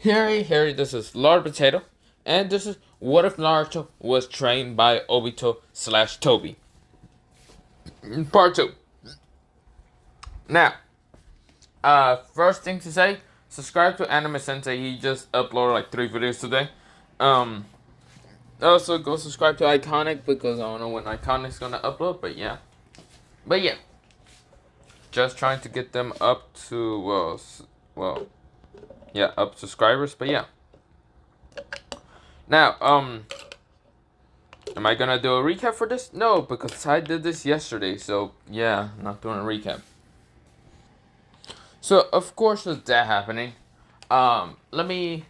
Harry, this is Lord Potato, and this is What If Naruto Was Trained by Obito slash Tobi? Part 2. Now, first thing to say, subscribe to Anime Sensei. He just uploaded like 3 videos today. Um, Also go subscribe to Iconic because I don't know when Iconic's gonna upload, but yeah. Just trying to get them up to, up subscribers, but yeah. Now, am I gonna do a recap for this? No, because I did this yesterday, so yeah, not doing a recap. So, of course, with that happening, let me,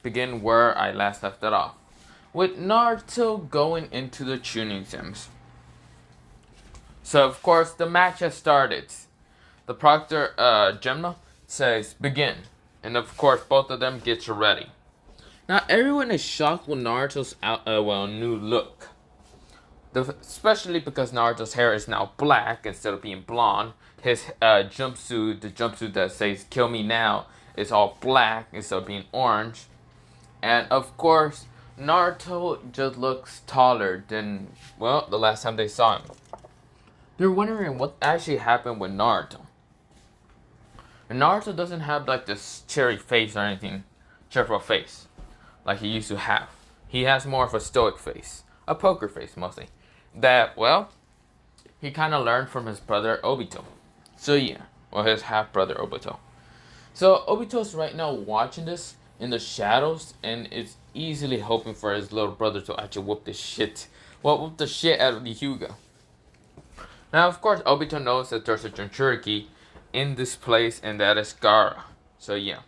begin where I last left it off. With Naruto going into the tuning exams. So, of course, the match has started. The proctor, Gemna, says, begin. And, of course, both of them get you ready. Now, everyone is shocked with Naruto's new look. Especially because Naruto's hair is now black instead of being blonde. His jumpsuit, the jumpsuit that says "Kill me now," is all black instead of being orange. And of course, Naruto just looks taller than, the last time they saw him. They're wondering what actually happened with Naruto. And Naruto doesn't have like this cherry face or anything, cheerful face, like he used to have. He has more of a stoic face, a poker face mostly. That, he kind of learned from his brother Obito. So yeah, his half-brother Obito. So Obito's right now watching this in the shadows and is easily hoping for his little brother to actually whoop the shit out of the Hyuga. Now, of course, Obito knows that there's a Jinchuriki in this place, and that is Gaara. So yeah.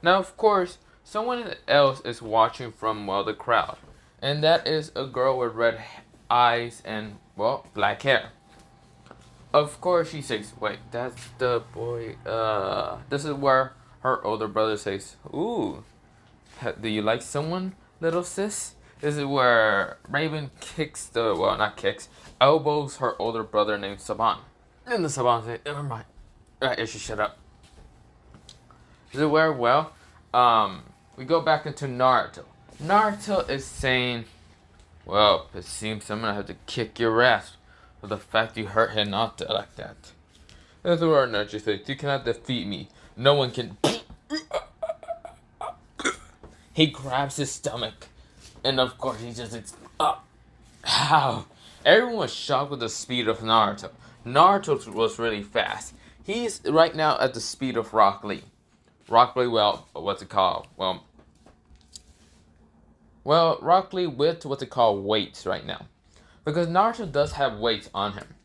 Now, of course, someone else is watching from, the crowd. And that is a girl with red eyes and, black hair. Of course, she says, wait, that's the boy, this is where her older brother says, ooh, do you like someone, little sis? This is where Raven elbows her older brother named Saban. And the Saban says, never mind. Alright, you should shut up. This is where, we go back into Naruto. Naruto is saying, it seems I'm gonna have to kick your ass for the fact you hurt Hinata like that. That's where Naruto says, you cannot defeat me. No one can. He grabs his stomach. And of course he just, how? Everyone was shocked with the speed of Naruto. Naruto was really fast. He's right now at the speed of Rock Lee. Rock Lee, what's it called? Rock Lee with what they call weights right now. Because Naruto does have weights on him.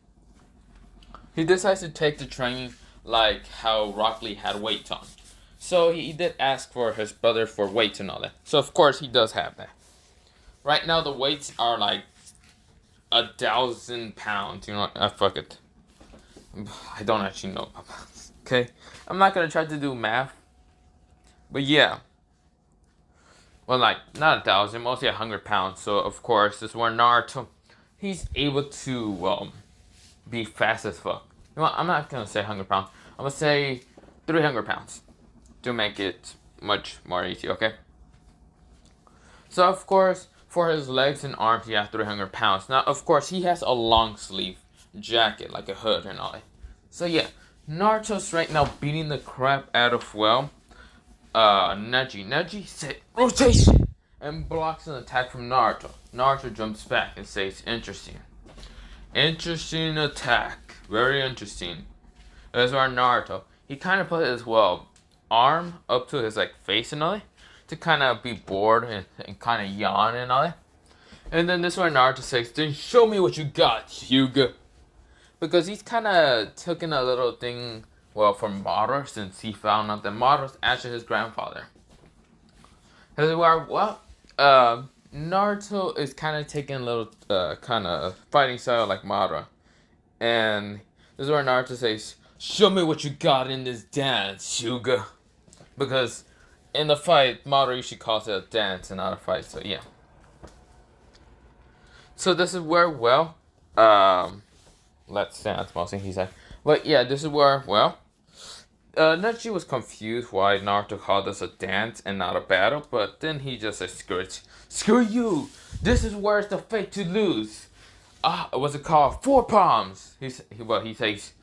He decides to take the training like how Rock Lee had weights on. So he did ask for his brother for weights and all that. So of course he does have that. Right now the weights are like 1,000 pounds. You know what? Fuck it. I don't actually know. Okay? I'm not going to try to do math. But yeah. Not 1,000, mostly 100 pounds. So, of course, this is where Naruto, he's able to, be fast as fuck. You know what? I'm not going to say 100 pounds. I'm going to say 300 pounds. To make it much more easy, okay? So, of course, for his legs and arms, he has 300 pounds. Now, of course, he has a long sleeve jacket, like a hood and all that. So, yeah. Naruto's right now beating the crap out of, Neji. Neji said rotation and blocks an attack from Naruto. Naruto jumps back and says, interesting. Interesting attack. Very interesting. That's where Naruto, he kind of put his, arm up to his, face and all that, to kind of be bored and kind of yawn and all that. And then this is where Naruto says, then show me what you got, Hyuga. Because he's kind of taking a little thing, from Madara, since he found out that Madara's actually his grandfather. This is where, Naruto is kind of taking a little, kind of fighting style like Madara. And this is where Naruto says, show me what you got in this dance, Hyuga. Because in the fight, Madara usually calls it a dance and not a fight, so yeah. So this is where, let's dance, mostly, he said. But yeah, this is where, Neji was confused why Naruto called this a dance and not a battle, but then he just said, screw you! This is where it's the fate to lose. What's it called? 4 palms! He says,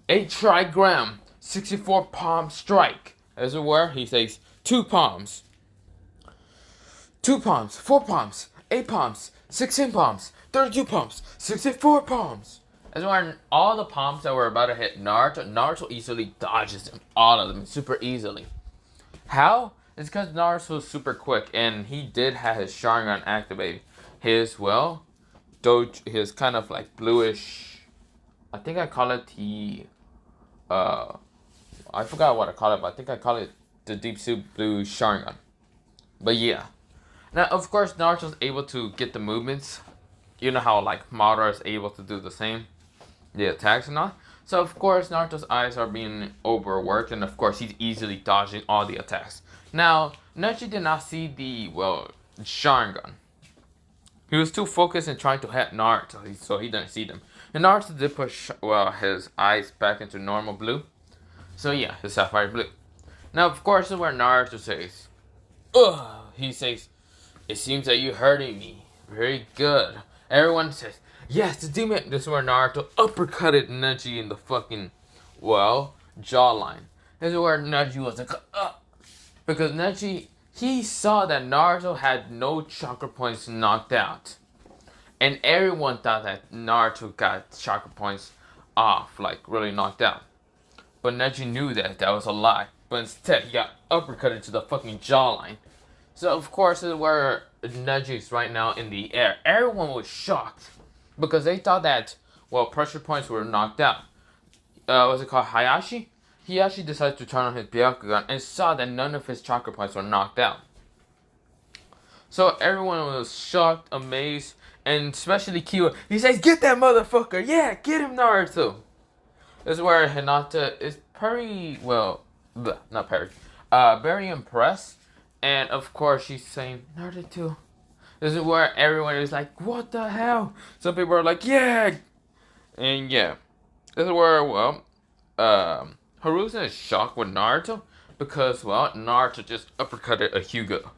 8 trigram, 64 palm strike. As it were, he says, 2 palms. 2 palms, 4 palms, 8 palms, 16 palms, 32 palms, 64 palms. As were all the palms that were about to hit Naruto, Naruto easily dodges them, all of them, super easily. How? It's because Naruto was super quick, and he did have his Sharingan activated. His kind of like bluish, I think I call it I forgot what I call it, but I think I call it the Deep Soup Blue Sharingan. But yeah. Now, of course, Naruto's able to get the movements. You know how, like, Madara is able to do the same. The attacks and all. So, of course, Naruto's eyes are being overworked. And, of course, he's easily dodging all the attacks. Now, Neji did not see the, Sharingan. He was too focused in trying to hit Naruto. So, he didn't see them. And Naruto did push, his eyes back into normal blue. So, yeah, his sapphire blue. Now, of course, this is where Naruto says, ugh. He says, it seems that you're hurting me. Very good. Everyone says, yes, the demon. This is where Naruto uppercutted Neji in the fucking, jawline. This is where Neji was like, because Neji, he saw that Naruto had no chakra points knocked out. And everyone thought that Naruto got chakra points off, like really knocked out. But Neji knew that was a lie. But instead, he got uppercutted to the fucking jawline. So, of course, this is where Neji's right now in the air. Everyone was shocked because they thought that, pressure points were knocked out. What's it called? Hayashi? He actually decided to turn on his Byakugan and saw that none of his chakra points were knocked out. So, everyone was shocked, amazed, and especially Kiwa. He says, get that motherfucker! Yeah, get him, Naruto! This is where Hinata is very impressed. And of course, she's saying, Naruto. This is where everyone is like, what the hell? Some people are like, yeah. And yeah. This is where, Haruka is shocked with Naruto. Because, Naruto just uppercutted a Hyuga.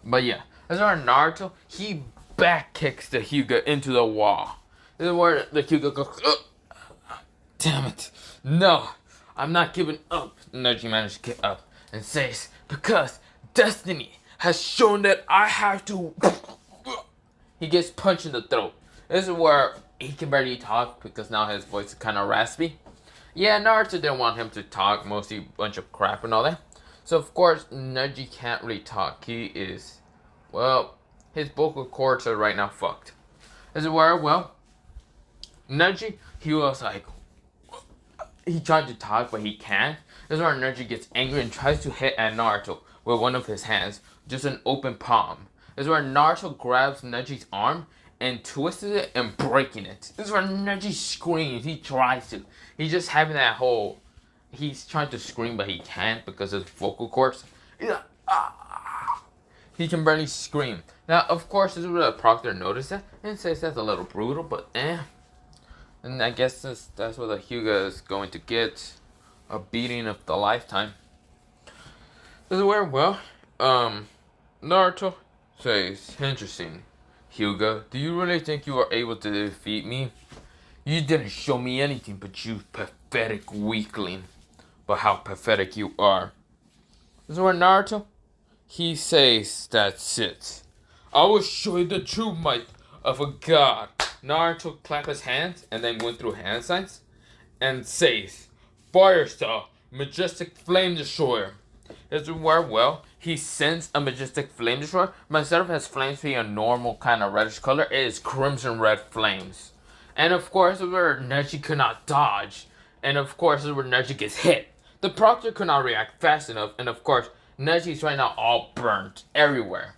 But yeah. This is where Naruto, he back kicks the Hyuga into the wall. This is where the Hyuga goes, damn it. No, I'm not giving up. Neji managed to get up and says, because destiny has shown that I have to. He gets punched in the throat. This is where he can barely talk because now his voice is kind of raspy. Yeah, Naruto didn't want him to talk, mostly a bunch of crap and all that. So of course, Neji can't really talk. He is, his vocal cords are right now fucked. This is where, Neji, he was like, he tried to talk, but he can't. This is where Neji gets angry and tries to hit at Naruto with one of his hands, just an open palm. This is where Naruto grabs Neji's arm and twists it and breaking it. This is where Neji screams. He tries to. He's just having that whole. He's trying to scream, but he can't because of his vocal cords. He can barely scream. Now, of course, this is where the proctor noticed that and says that's a little brutal, but And I guess that's what the Hyuga is going to get. A beating of the lifetime. This is where, Naruto says, interesting, Hyuga, do you really think you are able to defeat me? You didn't show me anything but you pathetic weakling. But how pathetic you are. This is where Naruto, he says, that's it. I will show you the true might of a god. Naruto clapped his hands and then went through hand signs and says, Fire Star, Majestic Flame Destroyer. This is where, he sends a Majestic Flame Destroyer, but instead of his flames being a normal kind of reddish color, it is crimson red flames. And of course, this is where Neji could not dodge. And of course, this is where Neji gets hit. The proctor could not react fast enough, and of course, Neji's right now all burnt everywhere.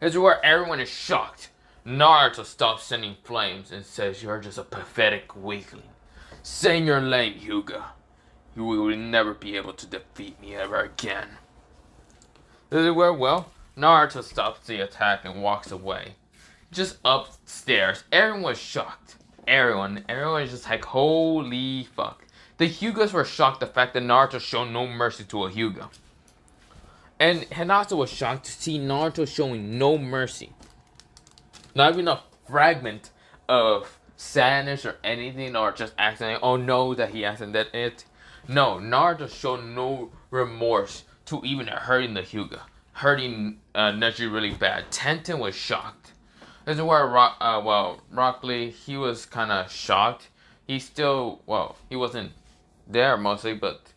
This is where everyone is shocked. Naruto stops sending flames and says, you're just a pathetic weakling. Saying your lame, Hyuga. You will never be able to defeat me ever again. This is where, Naruto stops the attack and walks away. Just upstairs, everyone was shocked. Everyone is just like, holy fuck. The Hyugas were shocked the fact that Naruto showed no mercy to a Hyuga. And Hinata was shocked to see Naruto showing no mercy. Not even a fragment of sadness or anything, or just acting like, oh no, that he hasn't done it. No, Naruto showed no remorse to even hurting the Hyuga. Hurting Neji really bad. Tenten was shocked. This is where Rock Lee, he was kind of shocked. He still, he wasn't there mostly, but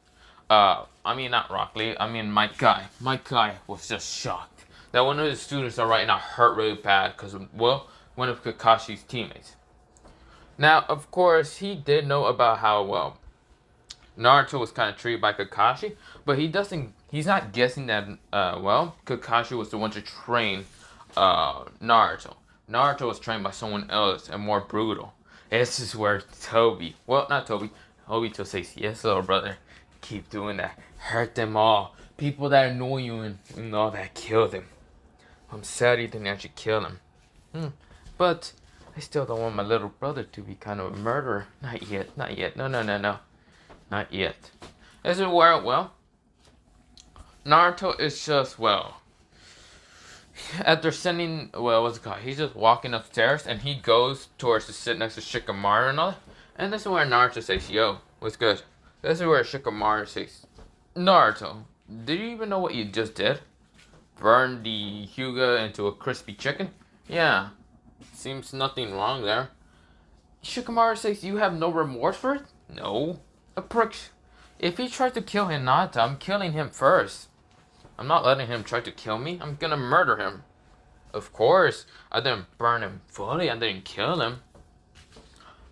I mean, not Rock Lee, I mean my guy. My guy was just shocked that one of his students are right now hurt really bad because of, one of Kakashi's teammates. Now, of course, he did know about how, Naruto was kind of treated by Kakashi, but he's not guessing that, Kakashi was the one to train, Naruto. Naruto was trained by someone else and more brutal. This is where Tobi, not Tobi, Obito says, yes, little brother, keep doing that. Hurt them all. People that annoy you and all that, kill them. I'm sad you didn't actually kill him. But I still don't want my little brother to be kind of a murderer. Not yet, not yet. No. Not yet. This is where, Naruto is just, after sending, what's it called? He's just walking upstairs and he goes towards to sit next to Shikamaru and all that. And this is where Naruto says, yo, what's good? This is where Shikamaru says, Naruto, did you even know what you just did? Burn the Hyuga into a crispy chicken? Yeah, seems nothing wrong there. Shikamaru says, you have no remorse for it? No. A prick. If he tries to kill Hinata, I'm killing him first. I'm not letting him try to kill me. I'm gonna murder him. Of course, I didn't burn him fully. I didn't kill him.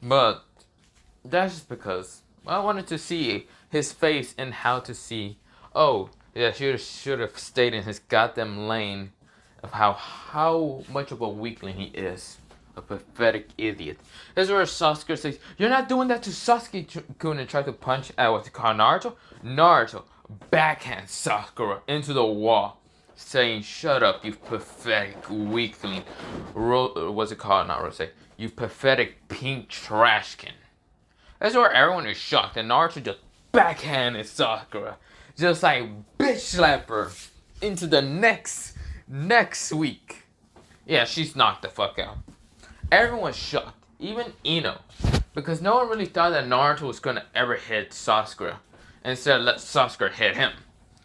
But that's just because I wanted to see his face and how to see. Oh, yeah, should have stayed in his goddamn lane of how much of a weakling he is. A pathetic idiot. This is where Sasuke says, you're not doing that to Sasuke-kun, and try to punch at what's it called, Naruto. Naruto backhand Sakura into the wall, saying, shut up, you pathetic weakling. What's it called, not Rose? You pathetic pink trashkin. That's where everyone is shocked, and Naruto just backhanded Sakura. Just like bitch slap her into the next week. Yeah, she's knocked the fuck out. Everyone's shocked, even Ino, because no one really thought that Naruto was gonna ever hit Sasuke. Instead, let Sasuke hit him.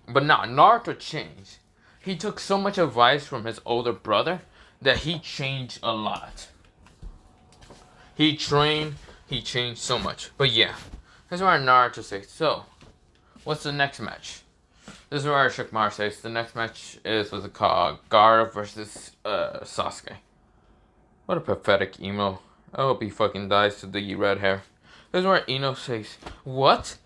But now, Naruto changed. He took so much advice from his older brother that he changed a lot. He trained, he changed so much. But yeah, this is where Naruto says, so, what's the next match? This is where Shikamaru says, the next match is, what's it called, Gaara versus Sasuke. What a pathetic emo. I hope he fucking dies to the red hair. This is where Ino says, what?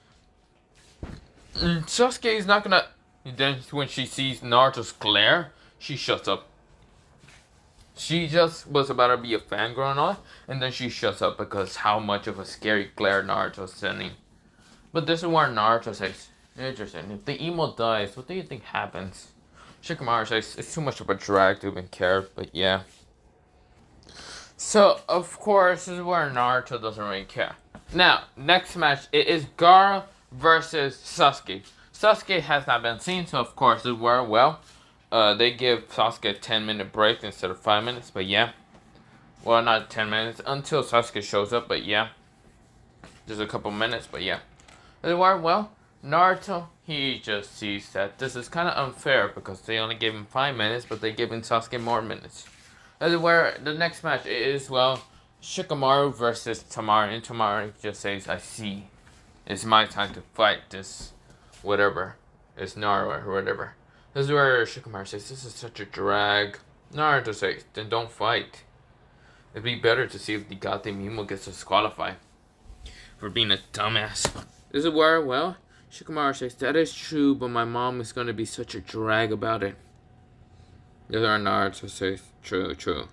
Sasuke is not gonna... Then when she sees Naruto's glare, she shuts up. She just was about to be a fangirl and all that, and then she shuts up because how much of a scary glare Naruto's sending. But this is where Naruto says, interesting, if the emo dies, what do you think happens? Shikamaru says, it's too much of a drag to even care, but yeah. So, of course, this is where Naruto doesn't really care. Now, next match, it is Gaara versus Sasuke. Sasuke has not been seen, so of course, this is where, they give Sasuke a 10-minute break instead of 5 minutes, but yeah. Well, not 10 minutes, until Sasuke shows up, but yeah. Just a couple minutes, but yeah. This is where, Naruto, he just sees that this is kind of unfair because they only gave him 5 minutes, but they gave Sasuke more minutes. This is where the next match is, Shikamaru versus Tamari. And Tamari just says, I see. It's my time to fight this, whatever. It's Naruto or whatever. This is where Shikamaru says, this is such a drag. Naruto says, then don't fight. It'd be better to see if the goddamn Emo gets disqualified for being a dumbass. This is where, Shikamaru says, that is true, but my mom is going to be such a drag about it. This is where Naruto says, true.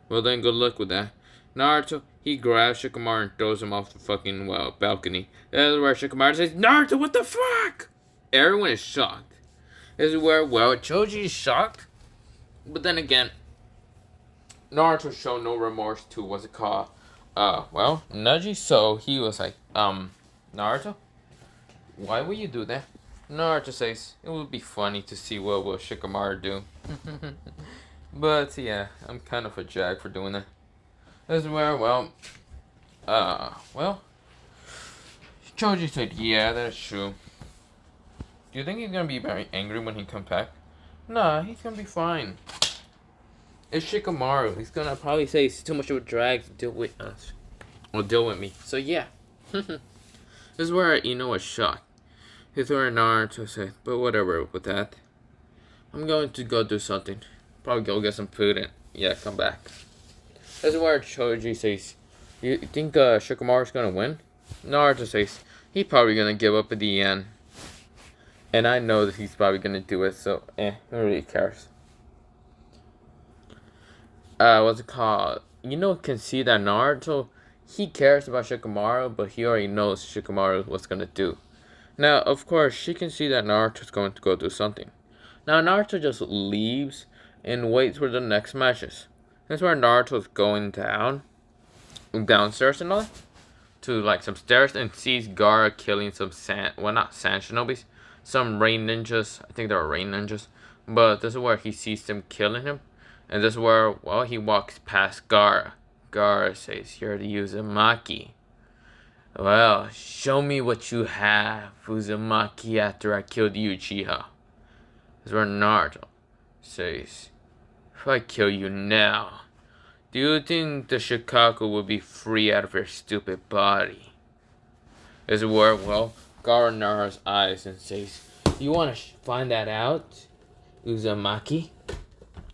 Well then, good luck with that. Naruto, he grabs Shikamaru and throws him off the fucking, balcony. This is where Shikamaru says, Naruto, what the fuck? Everyone is shocked. This is where, Choji is shocked. But then again, Naruto showed no remorse to, Neji. So he was like, Naruto, why would you do that? Naruto says, it would be funny to see what will Shikamaru do. But yeah, I'm kind of a jag for doing that. As well, Choji said, yeah, that's true. Do you think he's gonna be very angry when he comes back? Nah, he's gonna be fine. It's Shikamaru. He's gonna probably say it's too much of a drag to deal with us. Or deal with me. So yeah. This is where Ino was shocked. He's where Naruto said, but whatever with that. I'm going to go do something. Probably go get some food and yeah, come back. This is where Choji says, you think Shikamaru's gonna win? Naruto says, he's probably gonna give up at the end. And I know that he's probably gonna do it, so who really cares? What's it called? Can see that Naruto, he cares about Shikamaru, but he already knows Shikamaru what's gonna do. Now, of course, she can see that Naruto's going to go do something. Now, Naruto just leaves and waits for the next matches. That's where Naruto's going downstairs and all that, to like some stairs, and sees Gaara killing some not sand shinobis, some rain ninjas. I think they were rain ninjas. But this is where he sees them killing him. And this is where, well, he walks past Gaara. Gaara says, you're the Uzumaki. Well, show me what you have, Uzumaki, after I killed you, Uchiha. This is where Naruto says, if I kill you now, do you think the Shikaku will be free out of your stupid body? This is where, well, Gaara narrows eyes and says, you want to find that out, Uzumaki?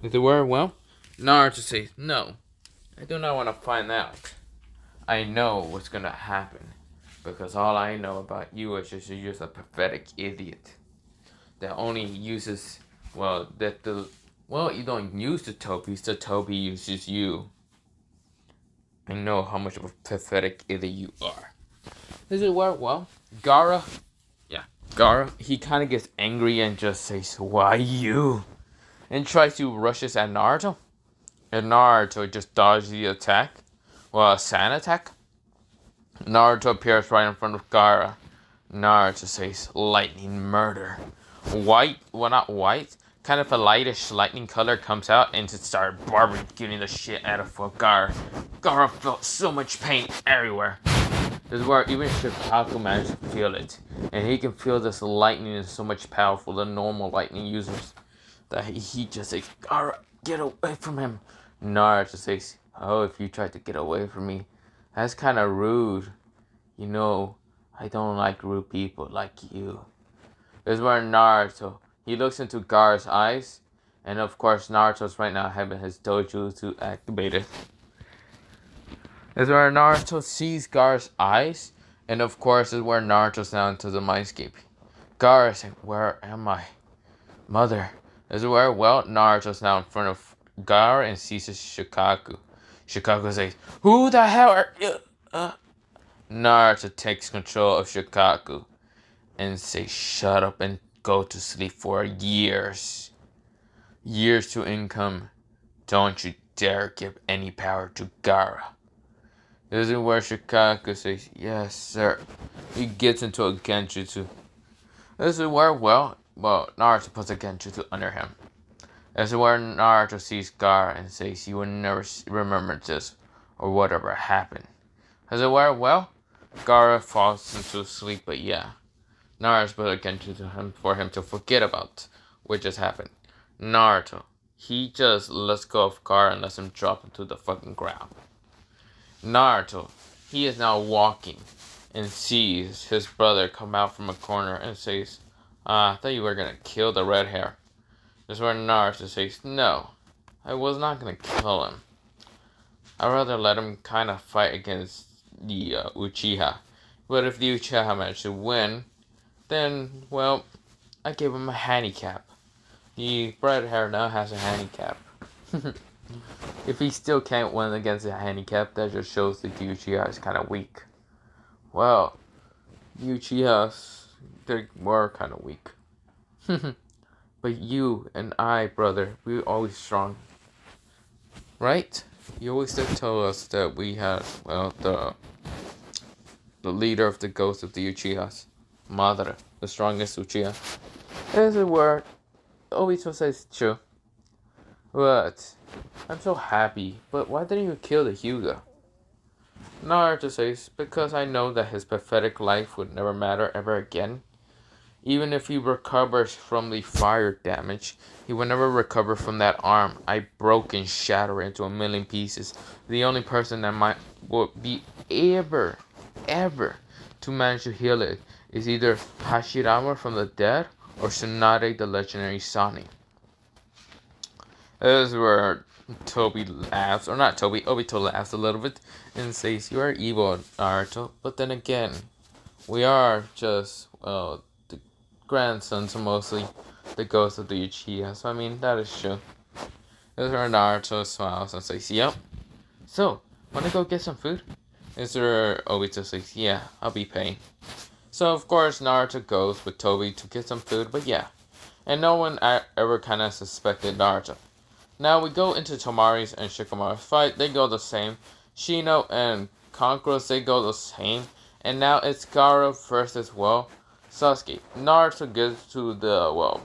Is it where, well, Naruto says, no, I do not want to find out. I know what's gonna happen, because all I know about you is just you're just a pathetic idiot that only uses, well, you don't use the Tobi uses you. I know how much of a pathetic idiot you are. This is where, well, Gaara, he kind of gets angry and just says, why you? And tries to rushes at Naruto. And Naruto just dodges the attack. Well, a sand attack. Naruto appears right in front of Gaara. Naruto says, lightning murder. White, well not white, kind of a lightish lightning color comes out and just started barbecuing the shit out of Gaara. Gaara felt so much pain everywhere. This is where even Shikaku managed to feel it. And he can feel this lightning is so much powerful than normal lightning users. That he just says, Gaara, get away from him. Naruto says, oh, if you try to get away from me, that's kind of rude. I don't like rude people like you. This is where Naruto, he looks into Gaara's eyes. And of course, Naruto's right now having his dojutsu activated. This is where Naruto sees Gaara's eyes. And of course, this is where Naruto's now into the mindscape. Gaara said, where am I? Mother. This is where, well, Naruto's now in front of Gaara and sees Shikaku. Shikaku says, who the hell are you? Naruto takes control of Shikaku and says, shut up and go to sleep for years. Years to income. Don't you dare give any power to Gaara. This is where Shikaku says, yes, sir. He gets into a genjutsu. This is where, well, Naruto puts a genjutsu under him. This is where Naruto sees Gaara and says, you will never remember this or whatever happened. This is where, well, Gaara falls into sleep, but yeah. Naruto put a genjutsu him for him to forget about what just happened. Naruto, he just lets go of Gaara and lets him drop into the fucking ground. Naruto, he is now walking and sees his brother come out from a corner and says, I thought you were gonna kill the red hair. This is where Naruto says, no, I was not gonna kill him. I'd rather let him kind of fight against the Uchiha. But if the Uchiha managed to win, then, well, I gave him a handicap. The red hair now has a handicap. If he still can't win against a handicap, that just shows that the Uchiha is kind of weak. Well, the Uchihas, they were kind of weak. But you and I, brother, we're always strong. Right? You always did tell us that we had, well, the leader of the ghost of the Uchihas. Madara, the strongest Uchiha. This is where Obito says true. But I'm so happy. But why didn't you kill the Hyuga? Naruto says, because I know that his pathetic life would never matter ever again. Even if he recovers from the fire damage, he will never recover from that arm I broke and shattered into a million pieces. The only person that would be ever to manage to heal it is either Hashirama from the dead or Tsunade the legendary Sani. This is where Tobi laughs, or not Tobi, Obito laughs a little bit and says, "You are evil, Naruto, but then again, we are just, the grandsons are mostly the ghosts of the Uchiha, so I mean, that is true." This is where Naruto smiles and says, "Yep. So, wanna go get some food?" This is where Obito says, "Yeah, I'll be paying." So, of course, Naruto goes with Tobi to get some food, but yeah. And no one ever kind of suspected Naruto. Now we go into Tomari's and Shikamaru's fight. They go the same. Shino and Conquerors, they go the same. And now it's Gaara versus, Sasuke. Naruto gets to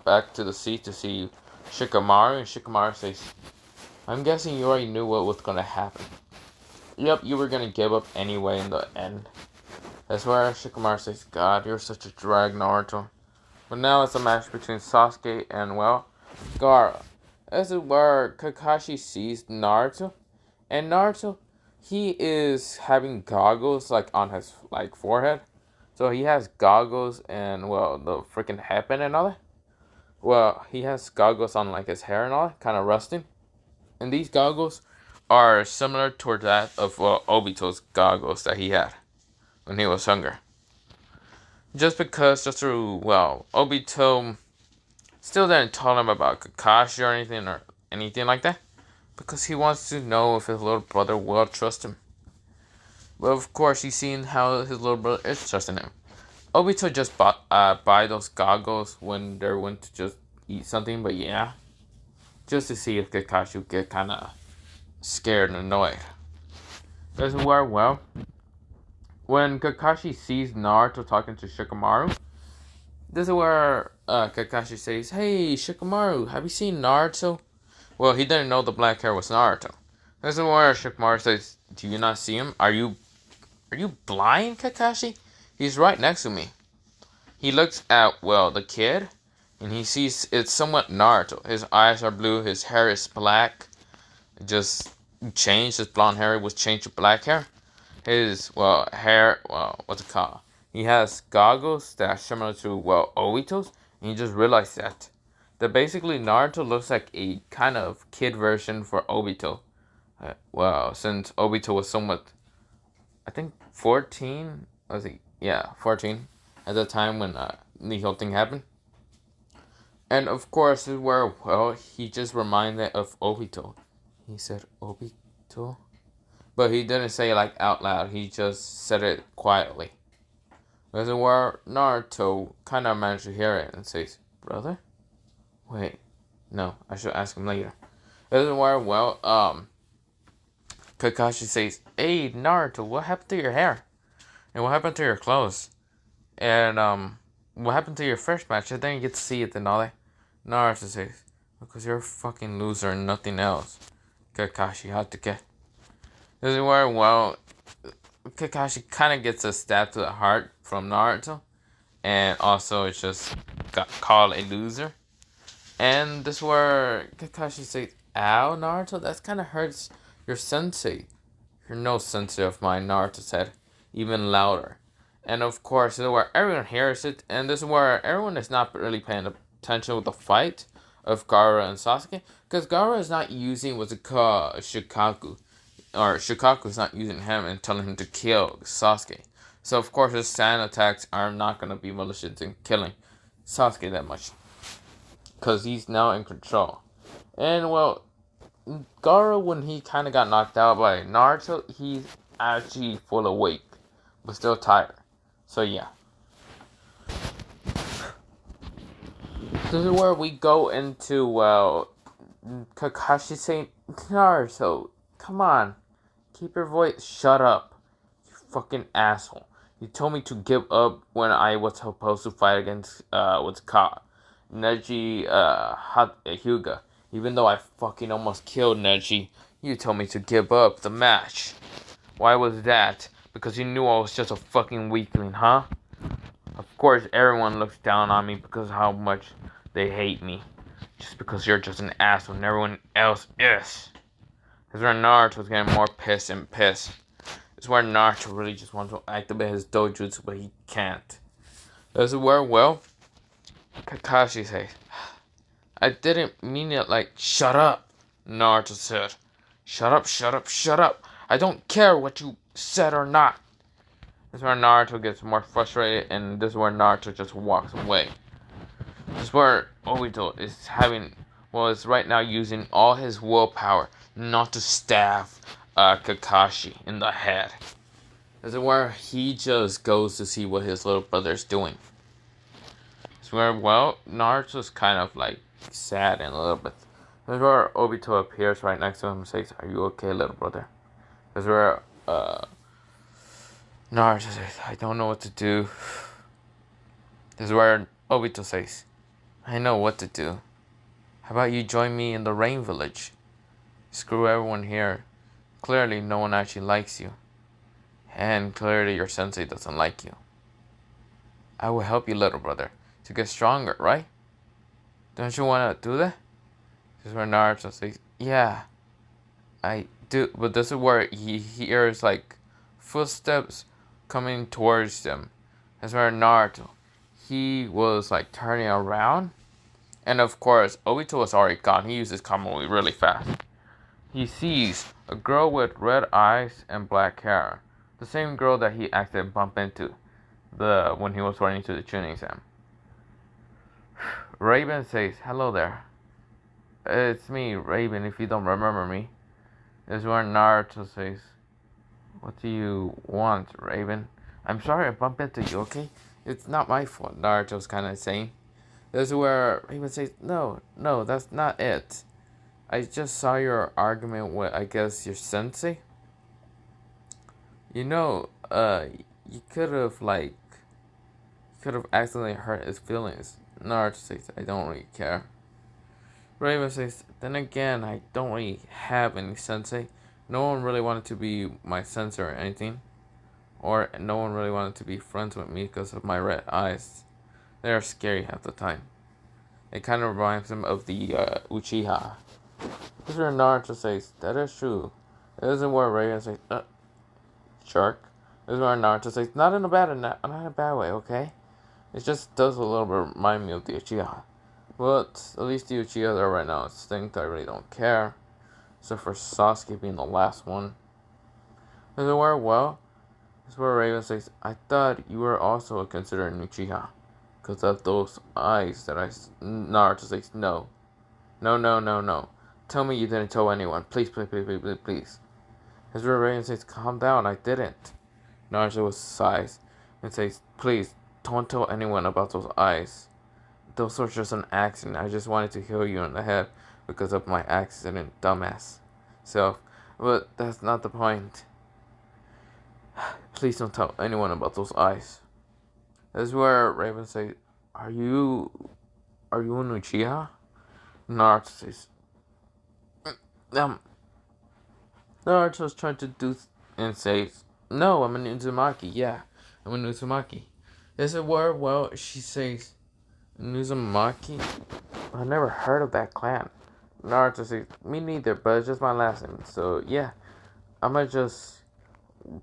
back to the seat to see Shikamaru. And Shikamaru says, "I'm guessing you already knew what was going to happen." "Yep, you were going to give up anyway in the end." That's where Shikamaru says, "God, you're such a drag, Naruto." But now it's a match between Sasuke and, Gaara. This is where Kakashi sees Naruto. And Naruto, he is having goggles, on his, forehead. So he has goggles and, the freaking headband and all that. Well, he has goggles on, his hair and all that, kind of rusting. And these goggles are similar to that of, Obito's goggles that he had when he was younger. Just through, Obito still didn't tell him about Kakashi or anything like that, because he wants to know if his little brother will trust him. But of course, he's seen how his little brother is trusting him. Obito just buy those goggles when they went to just eat something, but yeah, just to see if Kakashi would get kind of scared and annoyed. This is where, when Kakashi sees Naruto talking to Shikamaru, this is where Kakashi says, "Hey, Shikamaru, have you seen Naruto?" Well, he didn't know the black hair was Naruto. This is where Shikamaru says, "Do you not see him? Are you blind, Kakashi? He's right next to me." He looks at, the kid, and he sees it's somewhat Naruto. His eyes are blue, his hair is black. It just changed. His blonde hair was changed to black hair. His, hair, what's it called? He has goggles that are similar to, Obito's, and you just realize that basically Naruto looks like a kind of kid version for Obito. Since Obito was somewhat, I think 14, was he? Yeah, 14 at the time when the whole thing happened. And of course, this is where, he just reminded of Obito. He said, "Obito?" But he didn't say it out loud, he just said it quietly. This is where Naruto kind of managed to hear it and says, "Brother? Wait, no, I should ask him later." This is where, Kakashi says, "Hey, Naruto, what happened to your hair? And what happened to your clothes? And, what happened to your first match? I didn't get to see it and all that." Naruto says, "Because you're a fucking loser and nothing else, Kakashi Hatake." This is where, Kakashi kind of gets a stab to the heart from Naruto. And also, it's just got called a loser. And this is where Kakashi says, "Ow, Naruto, that kind of hurts your sensei." "You're no sensei of mine," Naruto said, even louder. And of course, this is where everyone hears it. And this is where everyone is not really paying attention with the fight of Gaara and Sasuke. Because Gaara is not using what's it called, Shikaku. Or Shikaku is not using him and telling him to kill Sasuke. So of course his sand attacks are not going to be malicious in killing Sasuke that much. Because he's now in control. And Gaara, when he kind of got knocked out by Naruto, he's actually full awake. But still tired. So yeah. This is where we go into, Kakashi saying, "Naruto, come on. Keep your voice. Shut up. You fucking asshole. You told me to give up when I was supposed to fight against what's it called, Neji Hyuga. Even though I fucking almost killed Neji, you told me to give up the match. Why was that? Because you knew I was just a fucking weakling, huh? Of course, everyone looks down on me because of how much they hate me. Just because you're just an ass when everyone else is. This is where Naruto's getting more pissed and pissed. This is where Naruto really just wants to activate his dojutsu, but he can't. This is where, well, Kakashi says, I didn't mean it like, shut up, Naruto said. Shut up, shut up, shut up. I don't care what you said or not. This is where Naruto gets more frustrated, and this is where Naruto just walks away. This is where Obito is is right now using all his willpower not to stab Kakashi in the head. This is where he just goes to see what his little brother's doing. This is where, well, Naruto's kind of like sad and a little bit. This is where Obito appears right next to him and says, are you okay, little brother? This is where Naruto says, I don't know what to do. This is where Obito says, I know what to do. How about you join me in the Rain Village? Screw everyone here. Clearly no one actually likes you. And clearly your sensei doesn't like you. I will help you, little brother, to get stronger, right? Don't you want to do that? This is where Naruto says, yeah, I do. But this is where he hears like footsteps coming towards them. That's where Naruto, he was like turning around. And of course, Obito was already gone. He uses Kamui really fast. He sees a girl with red eyes and black hair. The same girl that he accidentally bumped into when he was running to the tuning exam. Raven says, hello there. It's me, Raven, if you don't remember me. This is where Naruto says, what do you want, Raven? I'm sorry I bumped into you, okay? It's not my fault, Naruto's kind of saying. This is where Raven says, no, that's not it. I just saw your argument with, I guess, your sensei. You know, you could have accidentally hurt his feelings. Naruto says, I don't really care. Raven says, then again, I don't really have any sensei. No one really wanted to be my sensei or anything. Or no one really wanted to be friends with me because of my red eyes. They are scary half the time. It kind of reminds him of the Uchiha. This is where Naruto says, that is true. This is where Raven says, shark. This is where Naruto says, not in a bad way, okay? It just does a little bit remind me of the Uchiha. But at least the Uchihas are right now extinct. I really don't care. Except for Sasuke being the last one. This is where, well, this is where Raven says, I thought you were also considered an Uchiha. Because of those eyes that Naruto says, no. No. Tell me you didn't tell anyone. Please. This is where Raven says, calm down, I didn't. Naruto sighs and says, please, don't tell anyone about those eyes. Those were just an accident. I just wanted to heal you in the head because of my accident, dumbass. But that's not the point. Please don't tell anyone about those eyes. This is where Raven says, Are you an Uchiha? Naruto says, Naruto's trying to do and says, no, I'm an Uzumaki. Yeah, I'm an Uzumaki. This is where, well, she says, Uzumaki? I never heard of that clan. Naruto says, me neither, but it's just my last name. So, yeah, I might just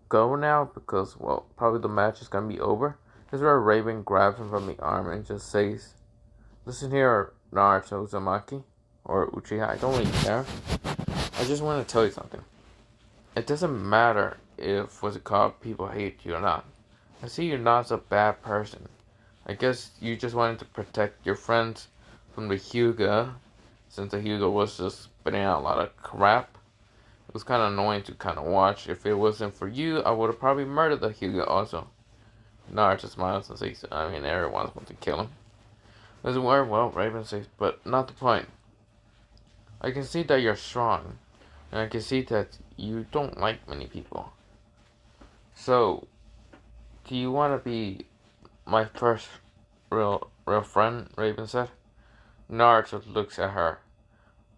go now because, well, probably the match is going to be over. This is where Raven grabs him from the arm and just says, listen here, Naruto Uzumaki, or Uchiha, I don't really care. I just want to tell you something. It doesn't matter if, people hate you or not. I see you're not a bad person. I guess you just wanted to protect your friends from the Hyuga, since the Hyuga was just spitting out a lot of crap. It was kind of annoying to kind of watch. If it wasn't for you, I would have probably murdered the Hyuga also. Naruto smiles and says, I mean, everyone wants to kill him. This is where, well, Raven says, but not the point. I can see that you're strong, and I can see that you don't like many people. So, Do you want to be my first real friend? Raven said. Naruto looks at her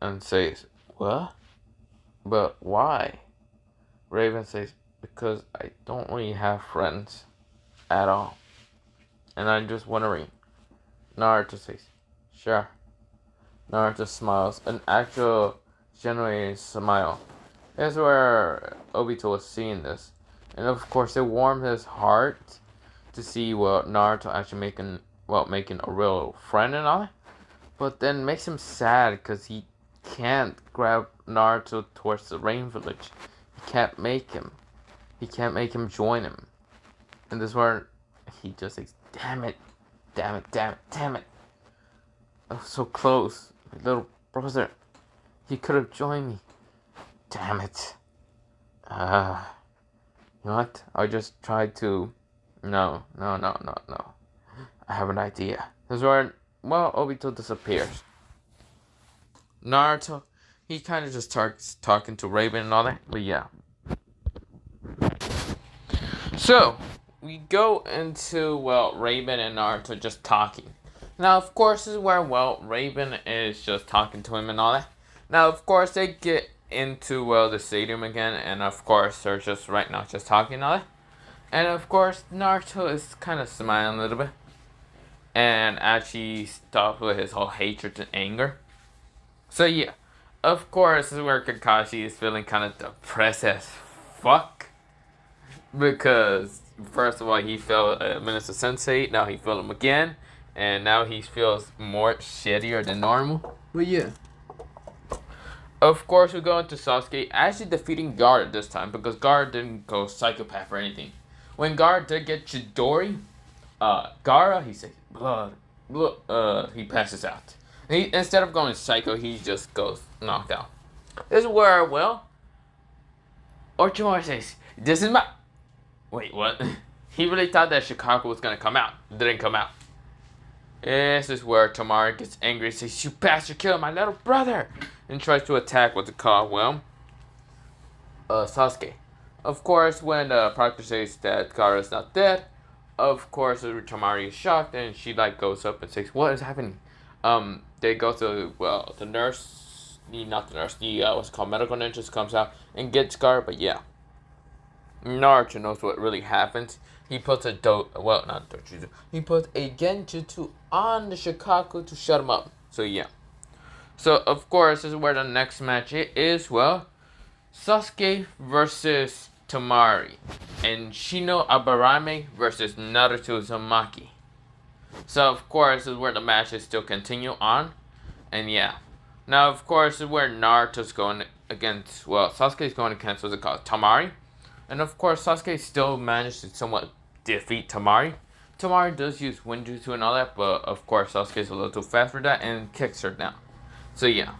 and says, "What? But why?" Raven says, "Because I don't really have friends at all. And I'm just wondering." Naruto says, "Sure." Naruto smiles, an actual genuine smile. That's where Obito was seeing this. And of course it warmed his heart to see Naruto actually making a real friend and all that. But then makes him sad because he can't grab Naruto towards the Rain Village. He can't make him. He can't make him join him. And this is where he just says, "Damn it. Damn it, damn it, damn it. I was so close. My little brother. He could have joined me. Damn it. You know what? I just tried to... No. I have an idea." This is where, Obito disappears. Naruto, he kind of just starts talking to Raven and all that. But yeah. So, we go into, Raven and Naruto just talking. Now, of course, this is where, Raven is just talking to him and all that. Now, of course, they get into, the stadium again. And, of course, they're just right now just talking and all that. And, of course, Naruto is kind of smiling a little bit. And actually stops with his whole hatred and anger. So, yeah. Of course, this is where Kakashi is feeling kind of depressed as fuck. Because, first of all, he felt Minister Sensei. Now he felt him again. And now he feels more shittier than normal. But yeah. Of course, we go into Sasuke actually defeating Gaara this time. Because Gaara didn't go psychopath or anything. When Gaara did get Chidori, Gaara, he said, blood, he passes out. Instead of going psycho, he just goes knocked out. This is where, Orochimaru says, "This is my..." Wait, what? He really thought that Shikaku was gonna come out. It didn't come out. This is where Tamari gets angry and says, "You bastard, killed my little brother!" And tries to attack what's it called, Sasuke. Of course, when Proctor says that Gaara is not dead, of course, Tamari is shocked and she goes up and says, "What is happening?" They go to, the nurse, not the nurse, what's it called, medical ninjas comes out and gets Gaara, but yeah. Naruto knows what really happens. He puts he puts a Genjutsu on the Shikaku to shut him up. So yeah. So of course, this is where the next match is, Sasuke versus Tamari. And Shino Abarame versus Naruto Uzumaki. So of course, this is where the matches still continue on. And yeah. Now of course, this is where Naruto's going against, Sasuke's going against, what's it called, Tamari. And of course, Sasuke still managed to somewhat defeat Tamari. Tamari does use Winjutsu and all that, but of course, Sasuke's a little too fast for that and kicks her down. So yeah.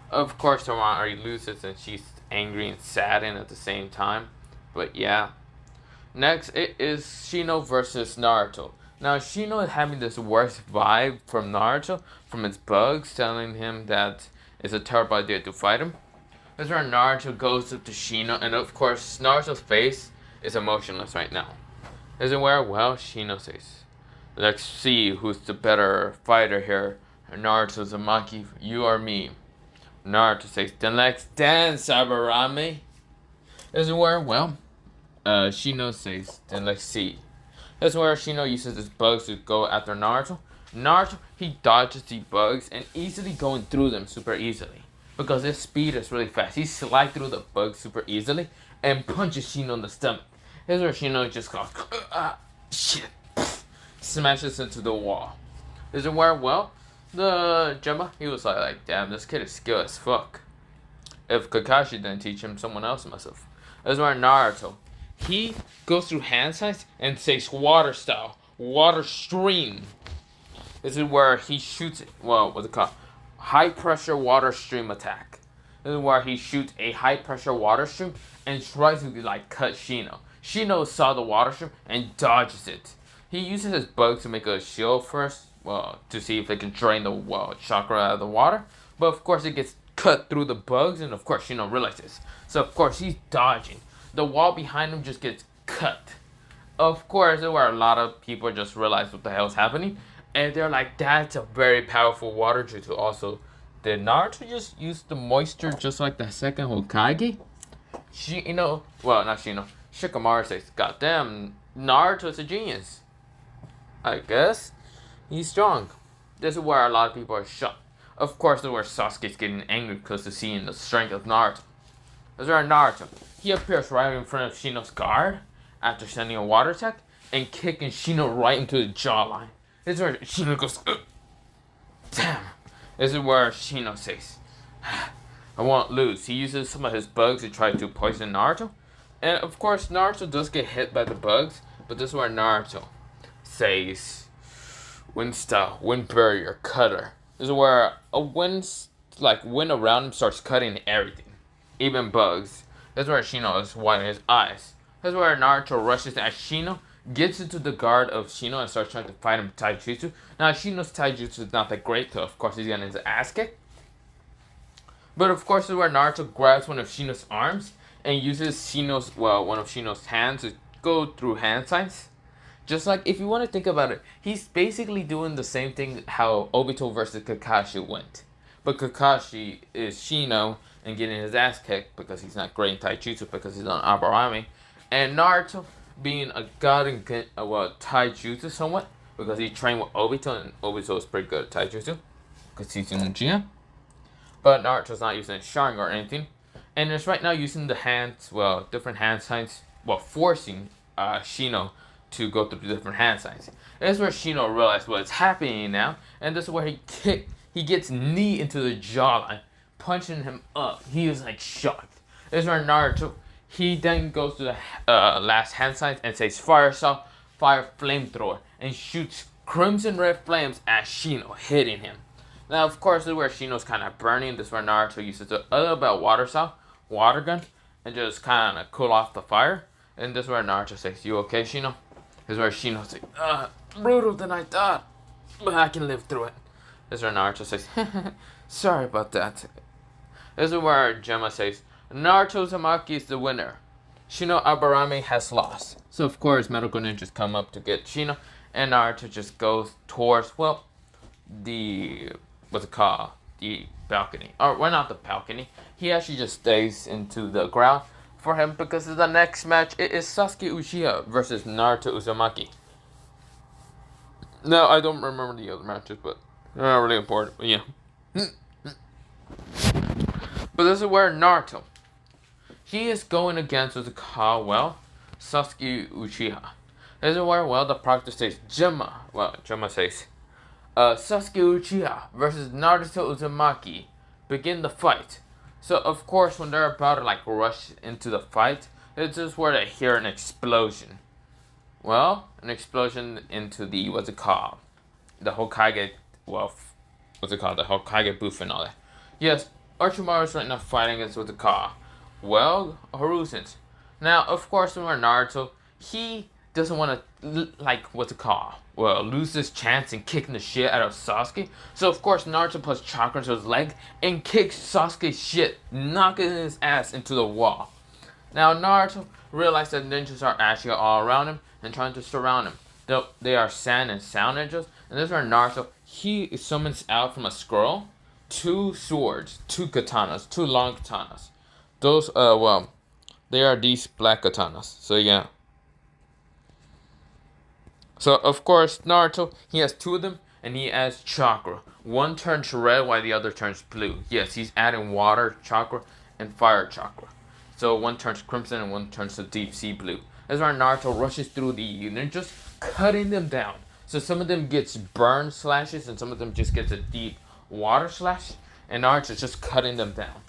Of course, Tamari loses and she's angry and saddened at the same time. But yeah. Next, it is Shino versus Naruto. Now, Shino is having this worst vibe from Naruto, from his bugs, telling him that it's a terrible idea to fight him. This is where Naruto goes up to Shino, and of course, Naruto's face is emotionless right now. This is where, Shino says, "Let's see who's the better fighter here, Naruto Uzumaki, you or me." Naruto says, "Then let's dance, Abarame." This is where, Shino says, "Then let's see." This is where Shino uses his bugs to go after Naruto. Naruto, he dodges the bugs and easily going through them super easily. Because his speed is really fast. He slides through the bugs super easily and punches Shino in the stomach. This is where Shino just goes, shit, smashes into the wall. This is where, the Gemma, he was like, damn, this kid is skilled as fuck. If Kakashi didn't teach him, someone else must have. This is where Naruto, he goes through hand signs and says water style, water stream. This is where he shoots, what's it called? High pressure water stream attack. This is where he shoots a high pressure water stream and tries to cut Shino. Shino saw the water stream and dodges it. He uses his bug to make a shield first, to see if it can drain the chakra out of the water. But of course it gets cut through the bugs, and of course Shino realizes. So of course he's dodging. The wall behind him just gets cut. Of course, there were a lot of people just realized what the hell is happening, and they're like, "That's a very powerful water jutsu." Also, did Naruto just use the moisture just like the second Hokage? Well, not Shino. Shikamaru says, "Goddamn, Naruto's a genius." I guess he's strong. This is where a lot of people are shocked. Of course, this is where Sasuke's getting angry because of seeing the strength of Naruto. This is where Naruto. He appears right in front of Shino's guard after sending a water attack and kicking Shino right into the jawline. This is where Shino goes, "Ugh. Damn." This is where Shino says, "I won't lose." He uses some of his bugs to try to poison Naruto. And of course, Naruto does get hit by the bugs, but this is where Naruto says, "Wind style, wind barrier, cutter." This is where a wind around him starts cutting everything, even bugs. This is where Shino is wiping his eyes. This is where Naruto rushes at Shino, gets into the guard of Shino, and starts trying to fight him taijutsu. Now, Shino's taijutsu is not that great, so of course he's getting his ass kicked. But of course, this is where Naruto grabs one of Shino's arms and uses one of Shino's hands to go through hand signs. Just like, if you want to think about it, he's basically doing the same thing how Obito versus Kakashi went. But Kakashi is Shino and getting his ass kicked because he's not great in taijutsu because he's on Aburame. And Naruto being a god in taijutsu somewhat because he trained with Obito, and Obito is pretty good at taijutsu because he's in the gym. But Naruto's not using his Sharingan or anything. And it's right now using the hands, different hand signs, forcing Shino to go through the different hand signs. And this is where Shino realized what's happening now, and this is where he gets knee into the jawline, punching him up. He is like shocked. This is where Naruto, he then goes to the last hand signs and says fire saw, fire flamethrower, and shoots crimson red flames at Shino, hitting him. Now, of course, this is where Shino's kind of burning. This is where Naruto uses a little bit of water gun, and just kind of cool off the fire. And this is where Naruto says, "You okay, Shino?" This is where Shino says, "Brutal than I thought, but I can live through it." This is where Naruto says, "Sorry about that." This is where Gemma says, "Naruto Uzumaki is the winner. Shino Aburame has lost." So, of course, medical ninjas come up to get Shino, and Naruto just goes towards, the balcony. Or, not the balcony. He actually just stays into the ground for him because the next match it is Sasuke Uchiha versus Naruto Uzumaki. No, I don't remember the other matches, but they're not really important. But yeah. But this is where Naruto, he is going against Sasuke Uchiha. This is where, the proctor says, Gemma says, Sasuke Uchiha versus Naruto Uzumaki, begin the fight. So, of course, when they're about to, rush into the fight, it's just where they hear an explosion. An explosion into the, the Hokage, the Hokage booth and all that. Yes, Orochimaru's right now fighting against Hiruzen's. Now, of course, when we're Naruto, he doesn't want to, lose his chance in kicking the shit out of Sasuke. So, of course, Naruto puts chakra into his leg and kicks Sasuke's shit, knocking his ass into the wall. Now, Naruto realized that ninjas are actually all around him and trying to surround him. They are sand and sound ninjas, and this is where Naruto, he summons out from a scroll 2 swords, 2 katanas, 2 long katanas. Those, they are these black katanas. So, yeah. So, of course, Naruto, he has 2 of them, and he adds chakra. One turns red while the other turns blue. Yes, he's adding water chakra and fire chakra. So, one turns crimson and one turns to deep sea blue. That's why Naruto rushes through the ninjas, cutting them down. So, some of them gets burn slashes, and some of them just gets a deep water slash. And Naruto's just cutting them down.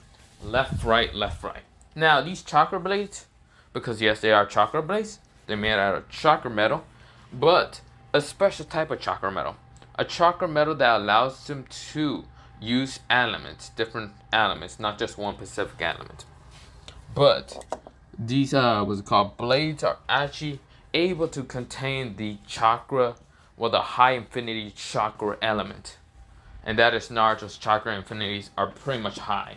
Left, right, left, right. Now, these chakra blades, because yes, they are chakra blades. They're made out of chakra metal. But a special type of chakra metal. A chakra metal that allows them to use elements, different elements, not just one specific element. But these blades are actually able to contain the chakra, the high infinity chakra element. And that is Naruto's chakra infinities are pretty much high.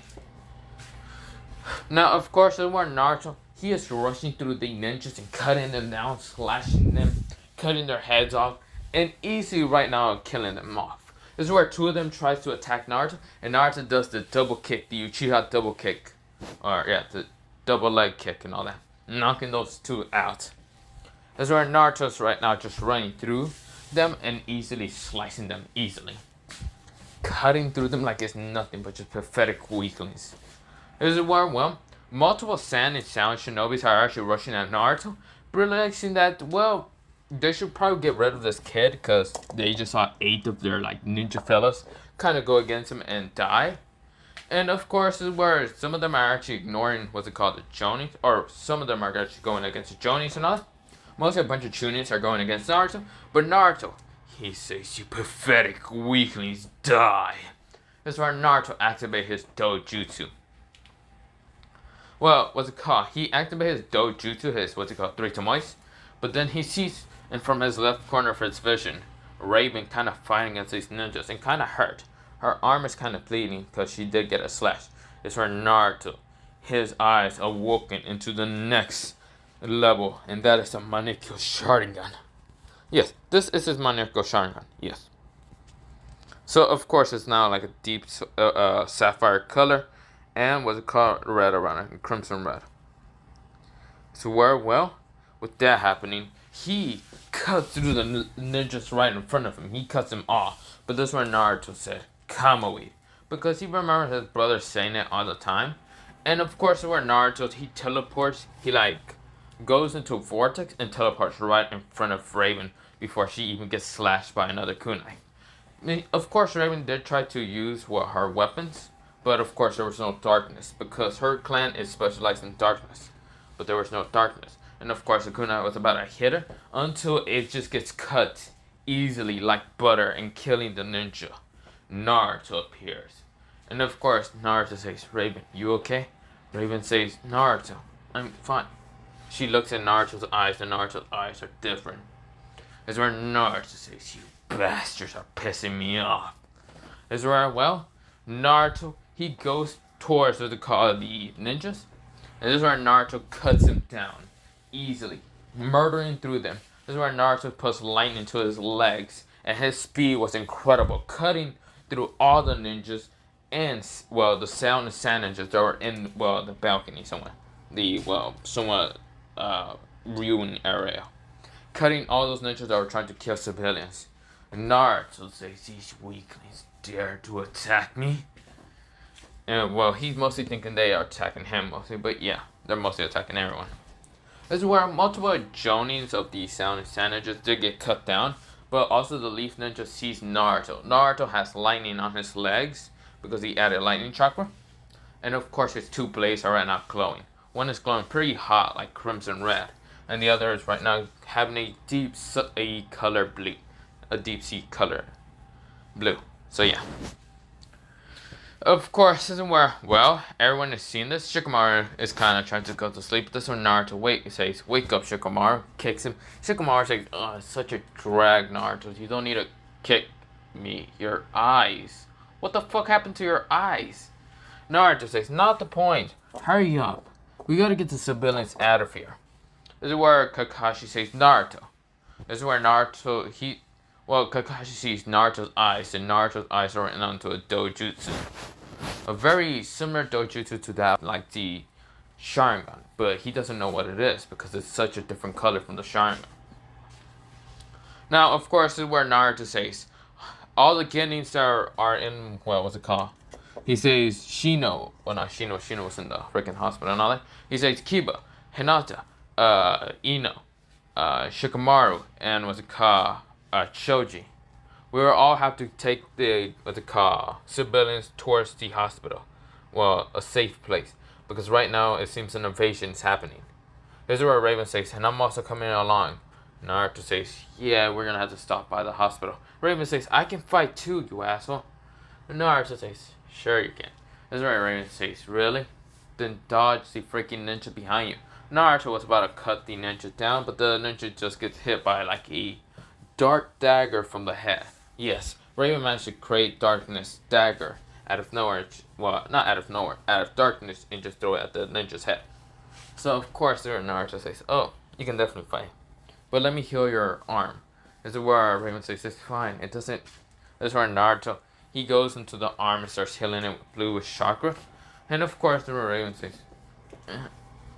Now, of course, this is where Naruto, he is rushing through the ninjas and cutting them down, slashing them, cutting their heads off, and easily right now killing them off. This is where two of them tries to attack Naruto, and Naruto does the double kick, the Uchiha double kick, or yeah, the double leg kick and all that, knocking those two out. This is where Naruto's right now just running through them and easily slicing them easily, cutting through them like it's nothing but just pathetic weaklings. This is where, well, multiple Sand and Sound Shinobis are actually rushing at Naruto, realizing that, well, they should probably get rid of this kid because they just saw 8 of their like ninja fellas kind of go against him and die. And of course, this is where some of them are actually ignoring what's it called, the Jonis, or some of them are actually going against the Jonis and all. Mostly a bunch of Chunins are going against Naruto, but Naruto, he says, "You pathetic weaklings, die." This is where Naruto activates his dojutsu. Well, what's it called? He activates his dojutsu, his what's it called, 3 tomois, but then he sees, and from his left corner of his vision, Raven kind of fighting against these ninjas and kind of hurt. Her arm is kind of bleeding because she did get a slash. It's where Naruto, his eyes awoken into the next level, and that is a Manekyo Sharingan. Yes, this is his Manekyo Sharingan. Yes. So of course it's now like a deep sapphire color, and what's it called, red around it, crimson red. So where, well, with that happening, he cuts through the ninjas right in front of him. He cuts them off. But this is where Naruto said, "Kamui," because he remembers his brother saying it all the time. And of course, where Naruto, he teleports, he like goes into a vortex and teleports right in front of Raven before she even gets slashed by another kunai. I mean, of course, Raven did try to use her weapons, but of course there was no darkness because her clan is specialized in darkness. But there was no darkness. And of course the kunai was about to hit her until it just gets cut easily like butter and killing the ninja. Naruto appears. And of course Naruto says, "Raven, you okay?" Raven says, "Naruto, I'm fine." She looks at Naruto's eyes, and Naruto's eyes are different. It's where Naruto says, "You bastards are pissing me off." It's where, well, Naruto, he goes towards what they call the ninjas. And this is where Naruto cuts him down easily, murdering through them. This is where Naruto puts lightning to his legs, and his speed was incredible, cutting through all the ninjas and, well, the Sound and Sand ninjas that were in, well, the balcony somewhere. The, well, somewhat ruined area. Cutting all those ninjas that were trying to kill civilians. Naruto says, "These weaklings dare to attack me?" And, well, he's mostly thinking they are attacking him mostly, but yeah, they're mostly attacking everyone. This is where multiple Jonins of the Sound and Sand ninjas did get cut down, but also the Leaf Ninja sees Naruto. Naruto has lightning on his legs because he added lightning chakra. And of course his 2 blades are right now glowing. One is glowing pretty hot like crimson red, and the other is right now having a deep sea color blue. A deep sea color blue. So yeah. Of course, this is where, well, everyone has seen this. Shikamaru is kind of trying to go to sleep. This is when Naruto says, "Wake up, Shikamaru." Kicks him. Shikamaru says, "Oh, it's such a drag, Naruto. You don't need to kick me. Your eyes. What the fuck happened to your eyes?" Naruto says, "Not the point. Hurry up. We gotta get the civilians out of here." This is where Kakashi says, "Naruto." This is where Naruto, Kakashi sees Naruto's eyes, and Naruto's eyes are written onto a dojutsu. A very similar dojutsu to that, like the Sharingan, but he doesn't know what it is because it's such a different color from the Sharingan. Now, of course, this is where Naruto says, all the Genins that are in, well, what's it called? He says Shino, well, not Shino, Shino was in the freaking hospital and all that. He says Kiba, Hinata, Ino, Shikamaru, and what's it called? Choji. We will all have to take the, civilians towards the hospital. Well, a safe place. Because right now, it seems an invasion is happening. This is where Raven says, "And I'm also coming along." Naruto says, "Yeah, we're gonna have to stop by the hospital." Raven says, "I can fight too, you asshole." Naruto says, "Sure you can." This is where Raven says, "Really? Then dodge the freaking ninja behind you." Naruto was about to cut the ninja down, but the ninja just gets hit by like a dark dagger from the head. Yes, Raven managed to create darkness dagger out of nowhere. Well, not out of nowhere, out of darkness, and just throw it at the ninja's head. So of course Naruto says, "Oh, you can definitely fight, but let me heal your arm." This is where Raven says, "It's fine. It doesn't." This is where Naruto he goes into the arm and starts healing it with blue with chakra, and of course the Raven says,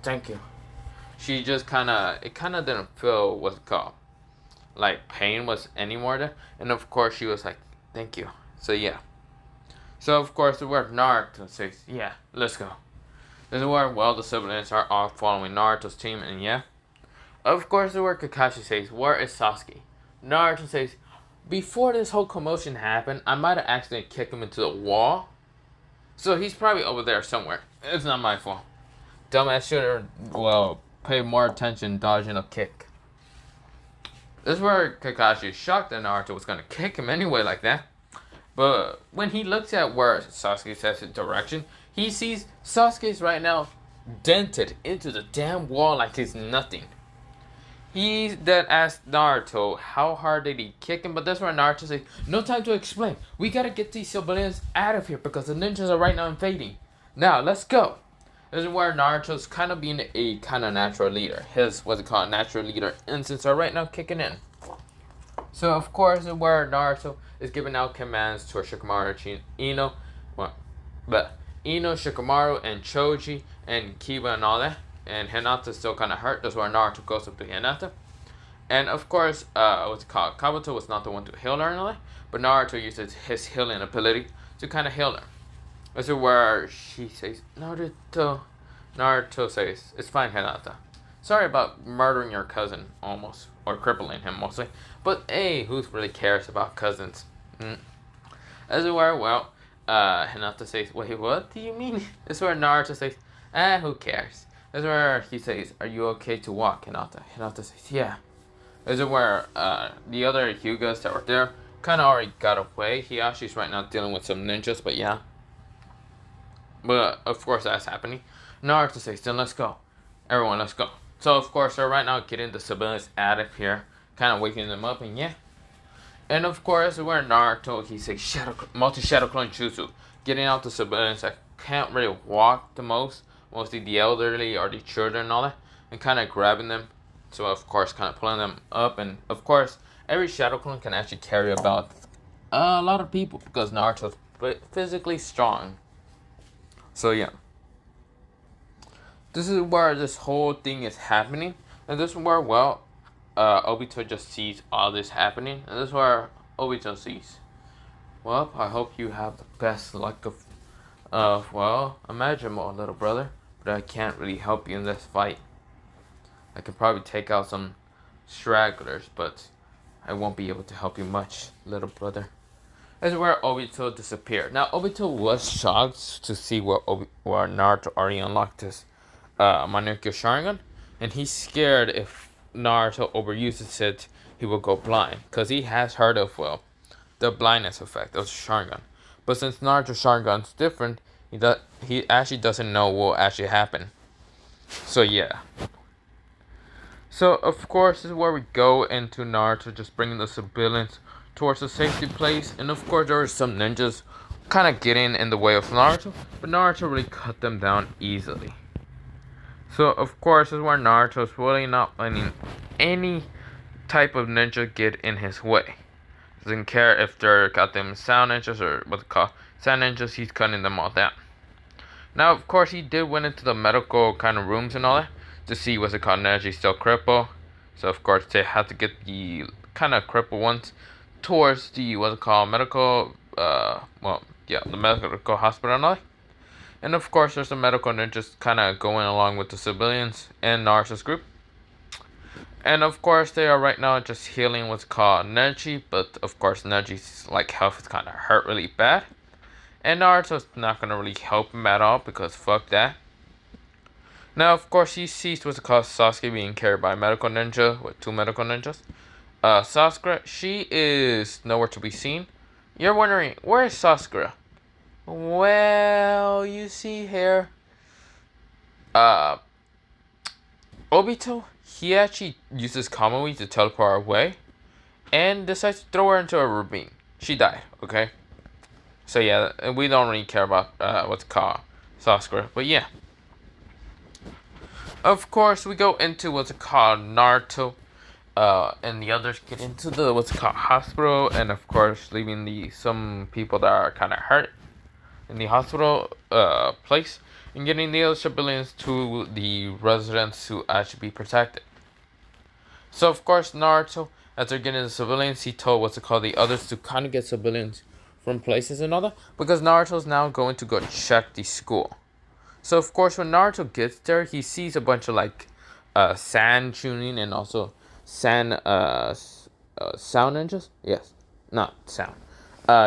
"Thank you." She just kind of didn't feel what's it called like pain was anymore there, and of course she was like, "Thank you." So yeah. So of course the word Naruto says, "Yeah, let's go." This is where the siblings are all following Naruto's team, and yeah. Of course the word Kakashi says, "Where is Sasuke?" Naruto says, "Before this whole commotion happened, I might have accidentally kicked him into the wall. So he's probably over there somewhere. It's not my fault. Dumbass should have, pay more attention dodging a kick." This is where Kakashi is shocked that Naruto was gonna kick him anyway like that. But when he looks at where Sasuke says his direction, he sees Sasuke's right now dented into the damn wall like he's nothing. He then asked Naruto how hard did he kick him, but that's where Naruto says, "No time to explain. We gotta get these civilians out of here because the ninjas are right now invading. Now, let's go." This is where Naruto's kind of being a kind of natural leader. His, natural leader instincts are right now kicking in. So, of course, where Naruto is giving out commands to Shikamaru, Ino, Shikamaru, and Choji, and Kiba, and all that. And Hinata's still kind of hurt. That's where Naruto goes up to Hinata. And, of course, Kabuto was not the one to heal her and all that. But Naruto uses his healing ability to kind of heal her. This is where she says, Naruto says, "It's fine, Hinata. Sorry about murdering your cousin, almost. Or crippling him, mostly. But, hey, who really cares about cousins?" This is where, Hinata says, "Wait, what do you mean?" This is where Naruto says, "Who cares?" This is where he says, "Are you okay to walk, Hinata?" Hinata says, "Yeah." This is where the other Hyugas that were there kind of already got away. Hiyashi's right now dealing with some ninjas, but yeah. But, of course, that's happening. Naruto says, "Then let's go. Everyone, let's go." So, of course, they're right now getting the civilians out of here. Kind of waking them up, and yeah. And, of course, where Naruto, he says, multi-shadow clone jutsu. Getting out the civilians that can't really walk the most. Mostly the elderly or the children and all that. And kind of grabbing them. So, of course, kind of pulling them up. And, of course, every shadow clone can actually carry about a lot of people. Because Naruto's physically strong. So, yeah. This is where this whole thing is happening. And this is where, Obito just sees all this happening. And this is where Obito sees, "Well, I hope you have the best luck of imaginable, little brother. But I can't really help you in this fight. I can probably take out some stragglers, but I won't be able to help you much, little brother." This is where Obito disappeared. Now, Obito was shocked to see where Naruto already unlocked his Manukyo Sharingan. And he's scared if Naruto overuses it, he will go blind. Because he has heard of, the blindness effect of Sharingan. But since Naruto's Sharingan's different, he actually doesn't know what will actually happen. So, yeah. So, of course, this is where we go into Naruto just bringing the civilians towards a safety place. And, of course, there are some ninjas kind of getting in the way of Naruto. But Naruto really cut them down easily. So, of course, this is where Naruto's really not letting any type of ninja get in his way. Doesn't care if they're goddamn sound ninjas or what they call sound ninjas, he's cutting them all down. Now, of course, he did went into the medical kind of rooms and all that to see what's it called, Neji's still crippled. So, of course, they had to get the kind of crippled ones towards the, medical, the medical hospital and all that. And of course, there's the medical ninjas kind of going along with the civilians and Naruto's group. And of course, they are right now just healing what's called Neji. But of course, Neji's health is kind of hurt really bad. And Naruto's not going to really help him at all because fuck that. Now, of course, he sees what's called Sasuke being carried by a medical ninja with 2 medical ninjas. Sakura, she is nowhere to be seen. You're wondering, where is Sakura? Well, you see here, Obito, he actually uses Kamui to teleport away, and decides to throw her into a ravine. She died, okay? So yeah, we don't really care about what's called Sakura, but yeah. Of course, we go into what's it called Naruto, and the others get into the what's it called hospital, and of course, leaving the some people that are kind of hurt in the hospital place, and getting the other civilians to the residents to actually be protected. So of course, Naruto, as they're getting the civilians, he told what's it called the others to kind of get civilians from places and all that, because Naruto's now going to go check the school. So of course, when Naruto gets there, he sees a bunch of like sand tuning and also sand sound engines. Yes, not sound.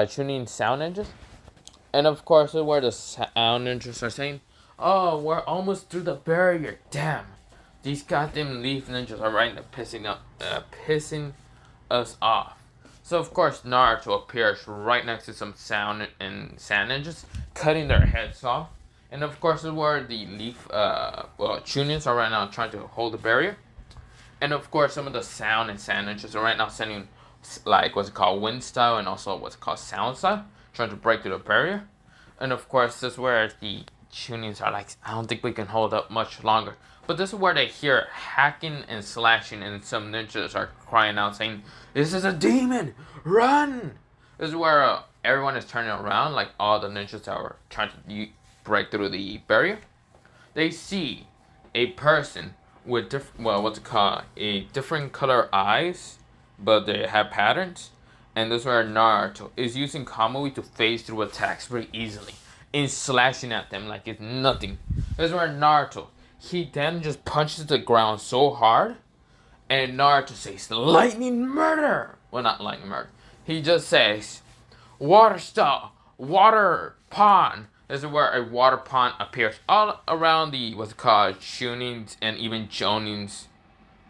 Tuning sound engines. And of course, where the sound engines are saying, "Oh, we're almost through the barrier. Damn, these goddamn leaf ninjas are right now pissing us off." So of course, Naruto appears right next to some sound and sand engines, cutting their heads off. And of course, this is where the leaf, Chunins are right now trying to hold the barrier. And of course, some of the sound and sand engines are right now sending, like, what's it called, wind style and also what's it called, sound style, trying to break through the barrier. And of course, this is where the Chunins are like, I don't think we can hold up much longer. But this is where they hear hacking and slashing, and some ninjas are crying out saying, "This is a demon! Run!" This is where everyone is turning around, like all the ninjas that were trying to break through the barrier. They see a person with a different color eyes, but they have patterns. And this is where Naruto is using Kamui to phase through attacks very easily and slashing at them like it's nothing. This is where Naruto, he then just punches the ground so hard, and Naruto says, "Lightning murder!" Well, not lightning murder. He just says, "Water style, water pond." This is where a water pond appears all around the what's it called Chunin's and even Jonin's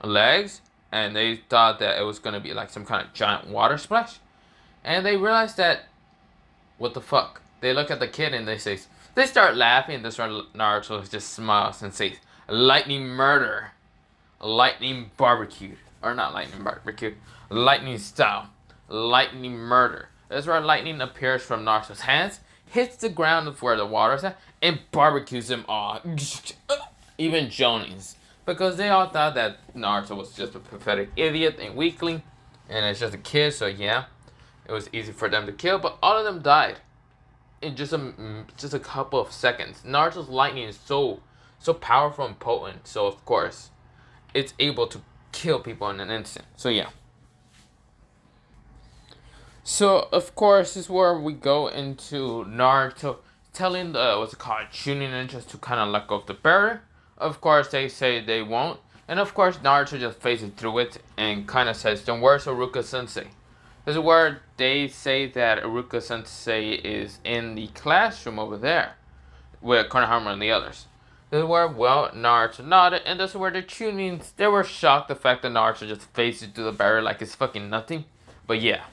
legs, and they thought that it was gonna be like some kind of giant water splash, and they realized that what the fuck. They look at the kid and they start laughing. And this where Naruto just smiles and says, "Lightning murder, lightning barbecued, or not lightning barbecued, lightning style, lightning murder." This is where lightning appears from Naruto's hands, hits the ground of where the water's at, and barbecues them all. Even Jonin's. Because they all thought that Naruto was just a pathetic idiot and weakling, and it's just a kid, so yeah, it was easy for them to kill, but all of them died in just a couple of seconds. Naruto's lightning is so powerful and potent, so of course, it's able to kill people in an instant. So yeah. So of course, this is where we go into Naruto telling the what's it called Chunin ninjas to kind of let go of the barrier. Of course, they say they won't, and of course, Naruto just phases through it and kind of says, "Then where's Iruka Sensei?" This is where they say that Iruka Sensei is in the classroom over there with Konohama and the others. This is where, well, Naruto nodded, and this is where the Chunins, they were shocked the fact that Naruto just phases through the barrier like it's fucking nothing. But yeah.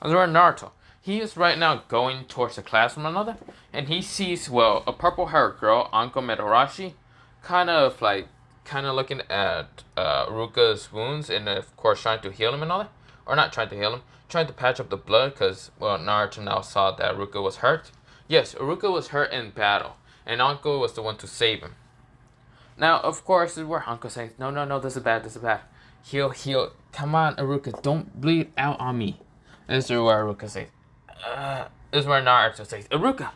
This is where Naruto, he is right now going towards the classroom and another, and he sees, well, a purple-haired girl, Anko Medarashi, kind of looking at Iruka's wounds and of course trying to heal him and all that. Or not trying to heal him, trying to patch up the blood because, well, Naruto now saw that Iruka was hurt. Yes, Iruka was hurt in battle, and Anko was the one to save him. Now, of course, this is where Anko says, no, this is bad. Heal. Come on, Iruka, don't bleed out on me. This is where Iruka says, this is where Naruto says, "Iruka."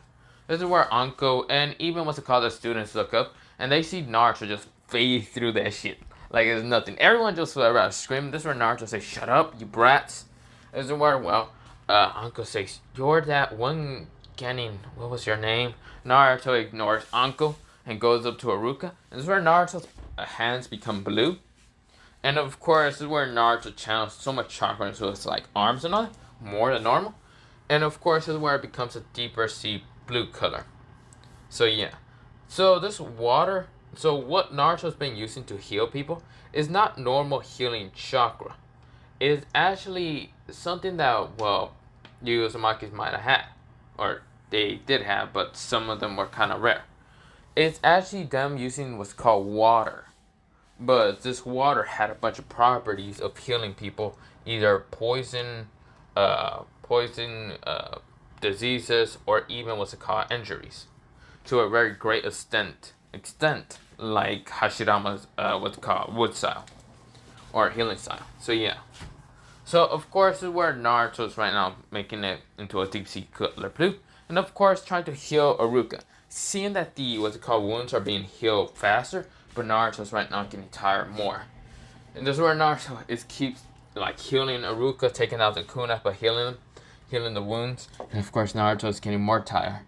This is where Anko and even what's it called, the students look up, and they see Naruto just phase through that shit. Like it's nothing. Everyone just screaming. This is where Naruto says, "Shut up, you brats." This is where, well, Anko says, "You're that one Genin. What was your name?" Naruto ignores Anko and goes up to Iruka. This is where Naruto's hands become blue. And of course, this is where Naruto channels so much chakra into his like arms and all that, more than normal. And of course, this is where it becomes a deeper sea blue color. So yeah. So this water. So what Naruto's been using to heal people is not normal healing chakra. It is actually something that, well, Yu Uzumaki's might have had. Or they did have, but some of them were kind of rare. It's actually them using what's called water. But this water had a bunch of properties of healing people. Either poison, diseases, or even what's it called, injuries. To a very great extent. like Hashirama's what's it called, wood style or healing style. So yeah. So of course this is where Naruto's right now making it into a deep sea color blue, and of course trying to heal Iruka. Seeing that the what's it called wounds are being healed faster, but Naruto's right now getting tired more. And this is where Naruto keeps like healing Iruka, taking out the kunai, but healing the wounds. And of course Naruto's getting more tired.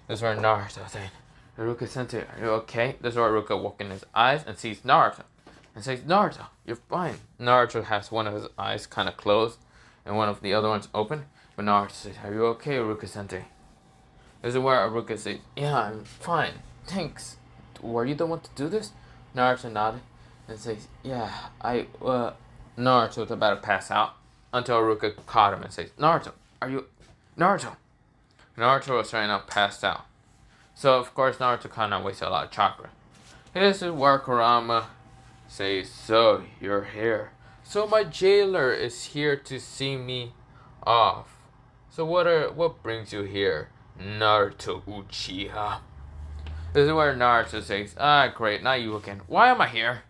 This is where Naruto saying, Iruka Sensei, are you okay? This is where Iruka opens his eyes and sees Naruto. And says, Naruto, you're fine. Naruto has one of his eyes kind of closed and one of the other ones open. But Naruto says, are you okay, Iruka Sensei? This is where Iruka says, yeah, I'm fine. Thanks. Were you the one to do this? Naruto nodded and says, yeah, Naruto was about to pass out until Iruka caught him and says, Naruto, are you... Naruto! Naruto was trying to pass out. So, of course, Naruto kind of wasted a lot of chakra. This is where Kurama says, so, you're here. So, my jailer is here to see me off. So, what brings you here, Naruto Uchiha? This is where Naruto says, great, not you again. Why am I here?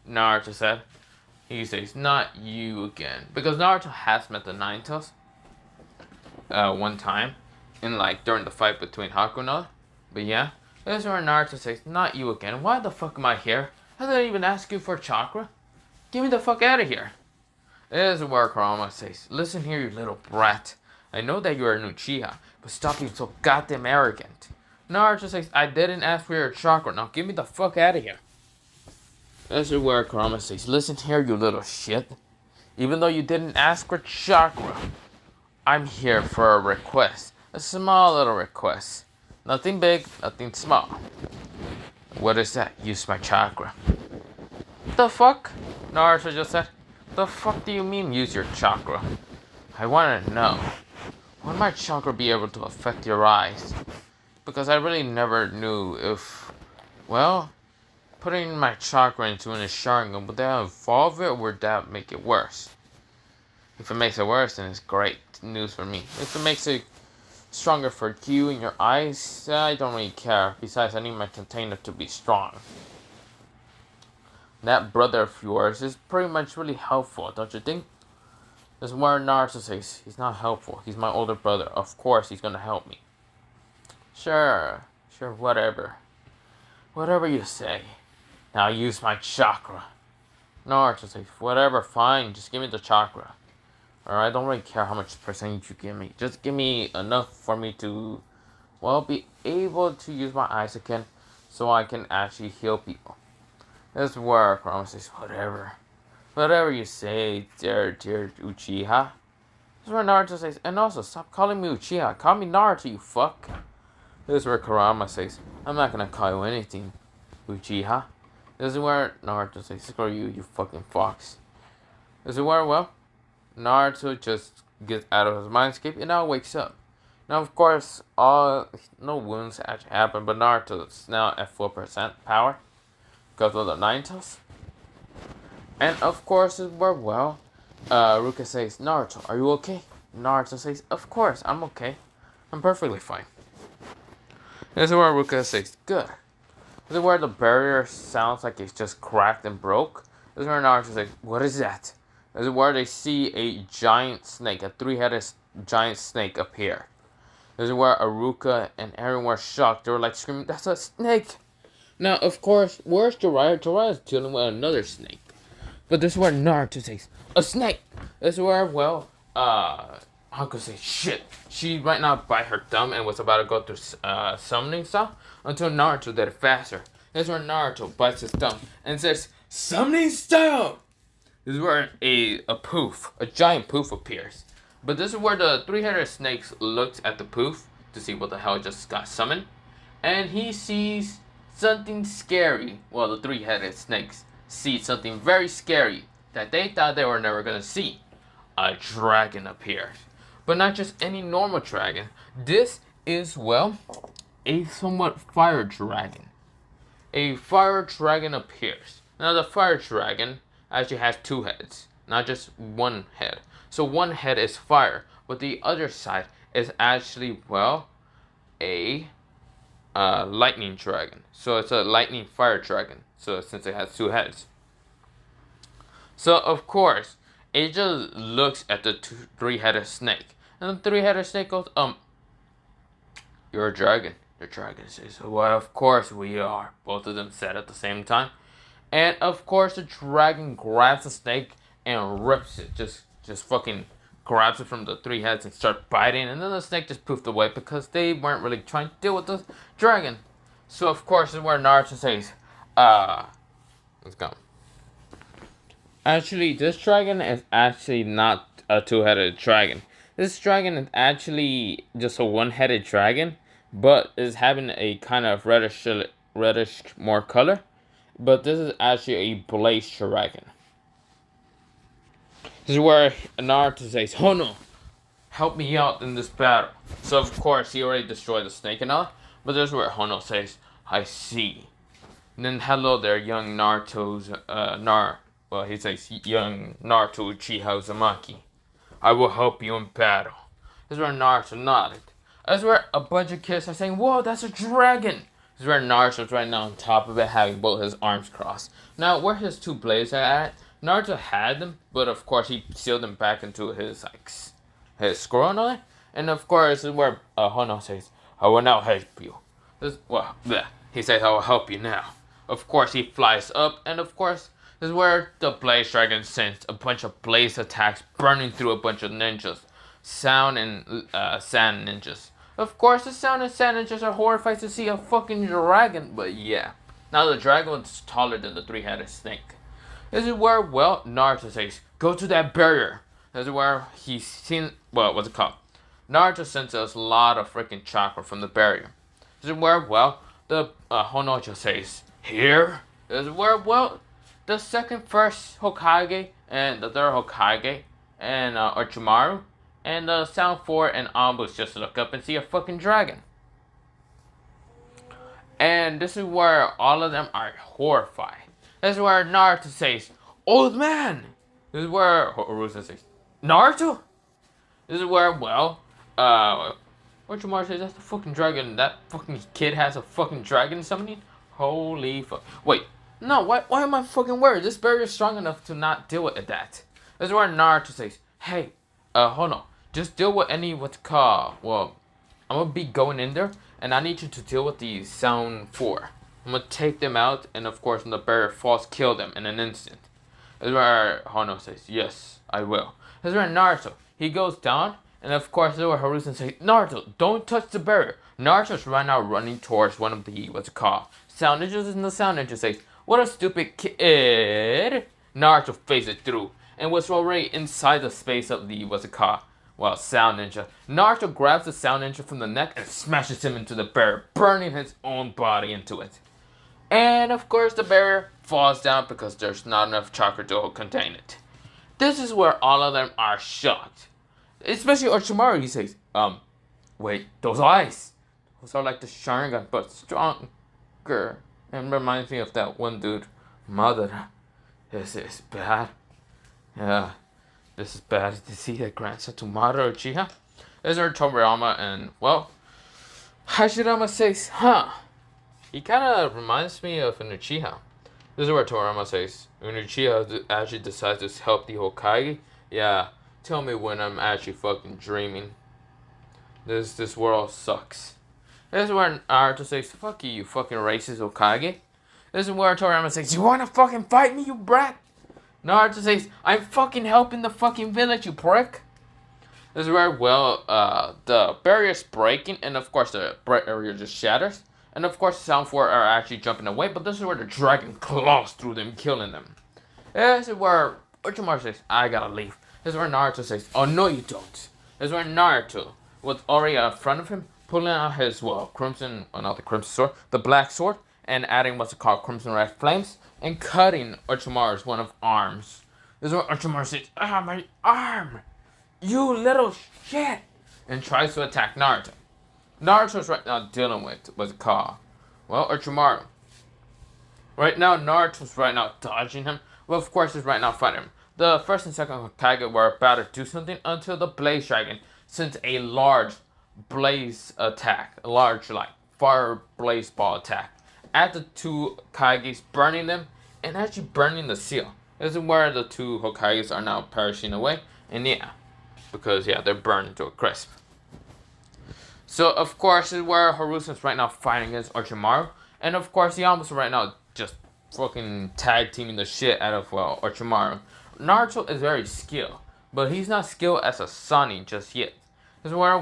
Naruto said. He says, not you again. Because Naruto has met the Nine Tails one time. During the fight between Hakuno. But yeah. This is where Naruto says, not you again. Why the fuck am I here? I didn't even ask you for chakra. Get me the fuck out of here. This is where Kurama says, listen here, you little brat. I know that you're an Uchiha, but stop being so goddamn arrogant. Naruto says, I didn't ask for your chakra. Now get me the fuck out of here. This is where Kurama says, listen here, you little shit. Even though you didn't ask for chakra, I'm here for a request. A small little request. Nothing big, nothing small. What is that? Use my chakra. The fuck? Naruto just said. The fuck do you mean use your chakra? I want to know. Would my chakra be able to affect your eyes? Because I really never knew if... Well, putting my chakra into an Sharingan, would that involve it or would that make it worse? If it makes it worse, then it's great news for me. If it makes it stronger for you and your eyes, I don't really care. Besides, I need my container to be strong. That brother of yours is pretty much really helpful, don't you think? This is where Naruto says, he's not helpful. He's my older brother. Of course he's gonna help me. Sure, whatever. Whatever you say. Now use my chakra. Naruto says, whatever, fine. Just give me the chakra. Alright, I don't really care how much percentage you give me. Just give me enough for me to, well, be able to use my eyes again so I can actually heal people. This is where Kurama says, whatever. Whatever you say, dear Uchiha. This is where Naruto says, and also, stop calling me Uchiha. Call me Naruto, you fuck. This is where Kurama says, I'm not gonna call you anything, Uchiha. This is where Naruto says, screw you, you fucking fox. This is where, well, Naruto just gets out of his mindscape and now wakes up. Now, of course, no wounds actually happen, but Naruto is now at 4% power because of the Nine Tails. And of course, where, well, Ruka says, Naruto, are you okay? Naruto says, of course, I'm okay. I'm perfectly fine. This is where Ruka says, good. This is where the barrier sounds like it's just cracked and broke. This is where Naruto says, what is that? This is where they see a giant snake, a three-headed giant snake appear. This is where Iruka and everyone were shocked. They were like screaming, that's a snake! Now, of course, where's Jiraiya? Jiraiya is dealing with another snake. But this is where Naruto says, a snake! This is where, well, Hanko says, shit. She right now bite her thumb and was about to go through summoning stuff until Naruto did it faster. This is where Naruto bites his thumb and says, summoning style! This is where a giant poof appears. But this is where the three-headed snake looks at the poof to see what the hell just got summoned. And he sees something scary. Well, the three-headed snakes see something very scary that they thought they were never going to see. A dragon appears. But not just any normal dragon. This is, well, a somewhat fire dragon. A fire dragon appears. Now, the fire dragon actually has two heads, not just one head. So one head is fire, but the other side is actually, well, a lightning dragon. So it's a lightning fire dragon. So since it has two heads. So of course, it just looks at the three-headed snake. And the three-headed snake goes, you're a dragon. The dragon says, well, of course we are. Both of them said at the same time. And of course the dragon grabs the snake and rips it. Just fucking grabs it from the three heads and starts biting. And then the snake just poofed away because they weren't really trying to deal with the dragon. So of course this is where Naruto says, let's go. Actually, this dragon is actually not a two-headed dragon. This dragon is actually just a one-headed dragon, but is having a kind of reddish more color. But this is actually a blaze dragon. This is where Naruto says, "Oh no, help me out in this battle." So of course he already destroyed the snake and all. But this is where Hono says, "I see." And then hello there, young Naruto's well, he says, young Naruto Uchiha Uzumaki. I will help you in battle. This is where Naruto nodded. This is where a bunch of kids are saying, whoa, that's a dragon. This is where Naruto's right now on top of it, having both his arms crossed. Now, where his two blades are at, Naruto had them, but of course he sealed them back into his scroll and all that. And of course, this is where Hono says, I will now help you. He says, I will help you now. Of course, he flies up, and of course, this is where the Blaze Dragon sends a bunch of blaze attacks burning through a bunch of ninjas. Sound and Sand ninjas. Of course, the Sound and Sand ninjas are horrified to see a fucking dragon, but yeah. Now the dragon was taller than the three-headed snake. This is where, well, Naruto says, go to that barrier. This is where he's seen, well, what's it called? Naruto sends us a lot of freaking chakra from the barrier. This is where, well, the Honojo says, here? This is where, well, the first Hokage and the third Hokage and Orochimaru and the Sound 4 and Anbus just look up and see a fucking dragon. And this is where all of them are horrified. This is where Naruto says, old man! This is where Orochimaru says, Naruto? This is where, well, Orochimaru says, that's the fucking dragon. That fucking kid has a fucking dragon summoning? Holy fuck. Wait. No, why am I fucking worried? This barrier is strong enough to not deal with that. This is where Naruto says, hey, hold on. Just deal with what's called, well, I'm gonna be going in there, and I need you to deal with the Sound 4. I'm gonna take them out, and of course, when the barrier falls, kill them in an instant. This is where Hono says, yes, I will. This is where Naruto, he goes down, and of course, this is where Hiruzen says, Naruto, don't touch the barrier. Naruto's right now running towards one of the, what's it called, Sound Ninjas, and the Sound Ninja says, what a stupid kid. Naruto phases through and was already inside the space of the, what's it called? Well, Sound Ninja. Naruto grabs the Sound Ninja from the neck and smashes him into the barrier, burning his own body into it. And of course the barrier falls down because there's not enough chakra to contain it. This is where all of them are shocked. Especially Orochimaru, he says, wait, those eyes. Those are like the Sharingan, but stronger. And reminds me of that one dude, Mother. This is bad. Yeah, this is bad to see that grandson to Madara Uchiha. This is Toriyama, and well, Hashirama says, huh? He kind of reminds me of an Uchiha. This is where Toriyama says, when Uchiha actually decides to help the Hokage, yeah, tell me when I'm actually fucking dreaming. This world sucks. This is where Naruto says, fuck you fucking racist Hokage. This is where Toriyama says, you wanna fucking fight me, you brat? Naruto says, I'm fucking helping the fucking village, you prick. This is where, well, the barrier's breaking, and of course the barrier just shatters. And of course the Sound 4 are actually jumping away, but this is where the dragon claws through them, killing them. This is where Orochimaru says, I gotta leave. This is where Naruto says, oh no you don't. This is where Naruto, with Ori in front of him, pulling out his, well, not the crimson sword, the black sword, and adding what's it called, crimson red flames, and cutting Orochimaru's one of arms. This is where Orochimaru says, ah, my arm! You little shit! And tries to attack Naruto. Naruto's right now dealing with what's it called, well, Orochimaru. Right now, Naruto's right now dodging him. Well, of course, he's right now fighting him. The first and second Hokage were about to do something until the Blaze Dragon sent a large blaze attack, a large, like, fire blaze ball attack at the two Kages, burning them and actually burning the seal. This is where the two Hokages are now perishing away, and yeah, because yeah, they're burned to a crisp. So of course, this is where Harusen's right now fighting against Orochimaru, and of course, Yamato right now just fucking tag teaming the shit out of Orochimaru. Naruto is very skilled, but he's not skilled as a Sannin just yet. This is where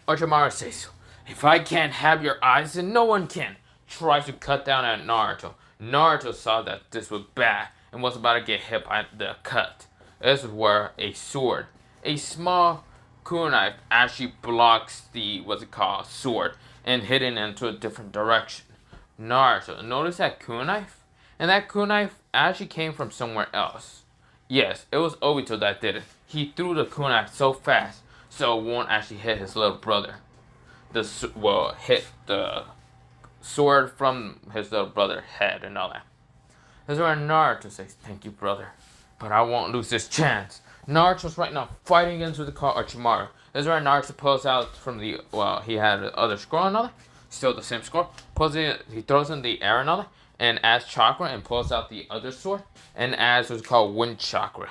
Orochimaru says, "If I can't have your eyes, then no one can." Tries to cut down at Naruto. Naruto saw that this was bad and was about to get hit by the cut. This is where a sword, a small kunai, actually blocks the sword and hitting into a different direction. Naruto noticed that kunai, and that kunai actually came from somewhere else. Yes, it was Obito that did it. He threw the kunai so fast so it won't actually hit his little brother. Hit the sword from his little brother's head and all that. This is where Naruto says, "Thank you, brother, but I won't lose this chance." Naruto's right now fighting against Orochimaru. This is where Naruto pulls out from the, he had the other scroll and all that. Still the same scroll. He throws in the air and all that, and adds chakra and pulls out the other sword and adds what's called wind chakra.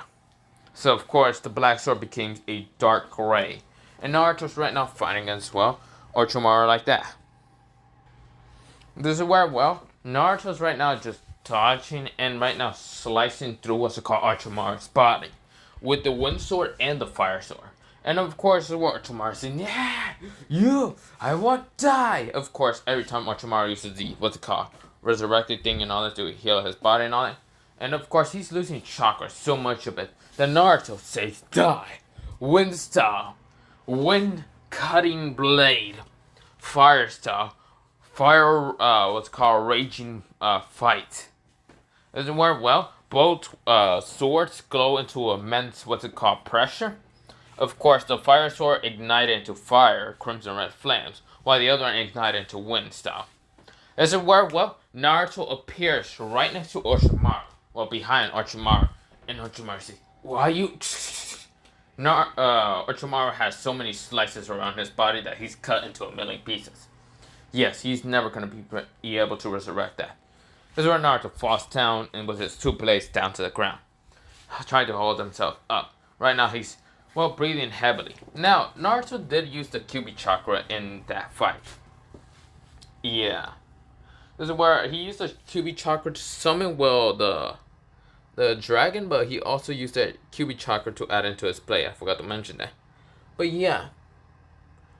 So of course the black sword became a dark gray. And Naruto's right now fighting against, Orochimaru like that. This is where, Naruto's right now just dodging and right now slicing through Orochimaru's body with the wind sword and the fire sword. And of course, Orochimaru saying, "Yeah, I won't die." Of course, every time Orochimaru uses the, resurrected thing and all that to heal his body and all that. And of course, he's losing chakra, so much of it, that Naruto says, "Die. Wind style. Wind cutting blade. Fire style. Fire, raging, fight." This is where, both swords glow into immense, pressure. Of course, the fire sword ignited into fire, crimson red flames, while the other one ignited into wind style. This is where, Naruto appears right next to Orochimaru, behind Orochimaru, and Orochimaru says, "Why you?" Orochimaru has so many slices around his body that he's cut into a million pieces. Yes, he's never going to be able to resurrect that. This is where Naruto falls down and with his two blades down to the ground, trying to hold himself up. Right now he's, breathing heavily. Now, Naruto did use the Kyuubi chakra in that fight. Yeah. This is where he used the Kyuubi chakra to summon, the dragon, but he also used the Kyuubi chakra to add into his play. I forgot to mention that. But yeah.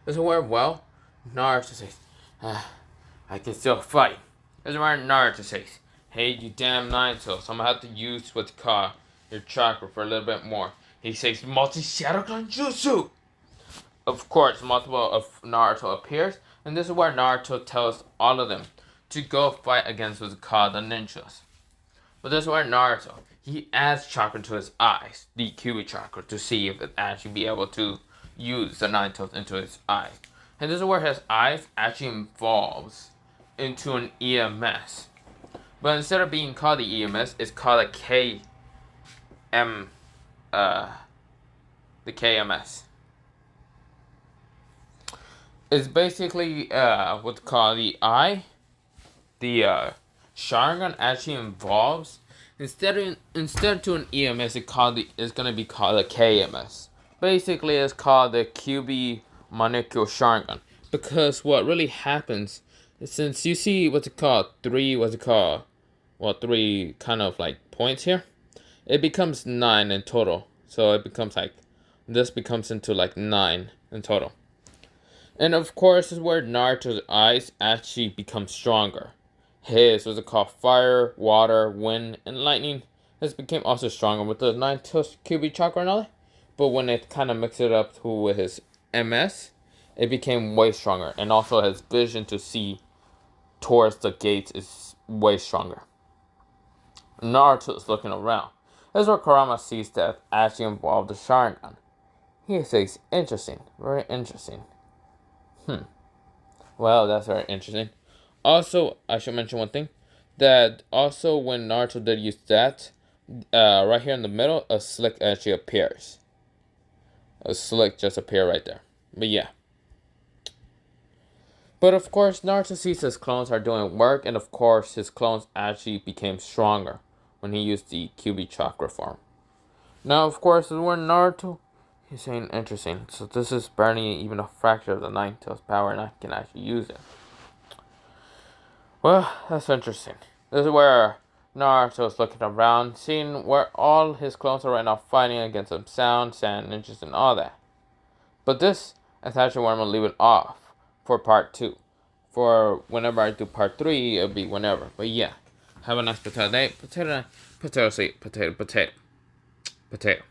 This is where, Naruto says, "I can still fight." This is where Naruto says, "Hey, you damn Naruto, so I'm gonna have to use your chakra for a little bit more." He says, "Multi-Shadow Clone Jutsu!" Of course, multiple of Naruto appears, and this is where Naruto tells all of them to go fight against what's called the ninjas. But this is where Naruto, he adds chakra to his eyes, the Kyuubi chakra, to see if it actually be able to use the nine tails into his eyes. And this is where his eyes actually evolves into an EMS. But instead of being called the EMS, it's called the KMS. It's basically what's called the eye. The Sharingan actually involves instead to an EMS, it's gonna be called a KMS. Basically, it's called the Kyuubi Manekyo Sharingan, because what really happens is, since you see three kind of like points here, it becomes 9 in total. So it becomes this becomes into 9 in total. And of course, this is where Naruto's eyes actually become stronger. His fire, water, wind, and lightning. This became also stronger with the 9 Kyuubi chakra and all that. But when it kind of mixed it up with his MS, it became way stronger. And also his vision to see towards the gates is way stronger. Naruto is looking around. This is where Kurama sees that actually involved the Sharingan. He says, "Interesting, very interesting." Well, that's very interesting. Also, I should mention one thing. That also when Naruto did use that, right here in the middle, a slick actually appears. A slick just appear right there. But yeah. But of course, Naruto sees his clones are doing work, and of course, his clones actually became stronger when he used the QB chakra form. Now, of course, when Naruto, he's saying interesting. So this is barely even a fraction of the Nine-Tails power, and I can actually use it. Well, that's interesting. This is where Naruto is looking around, seeing where all his clones are right now fighting against some sound, sand, ninjas, and all that. But this is actually where I'm going to leave it off for part 2. For whenever I do part 3, it'll be whenever. But yeah, have a nice potato day. Potato, potato, potato, potato, potato.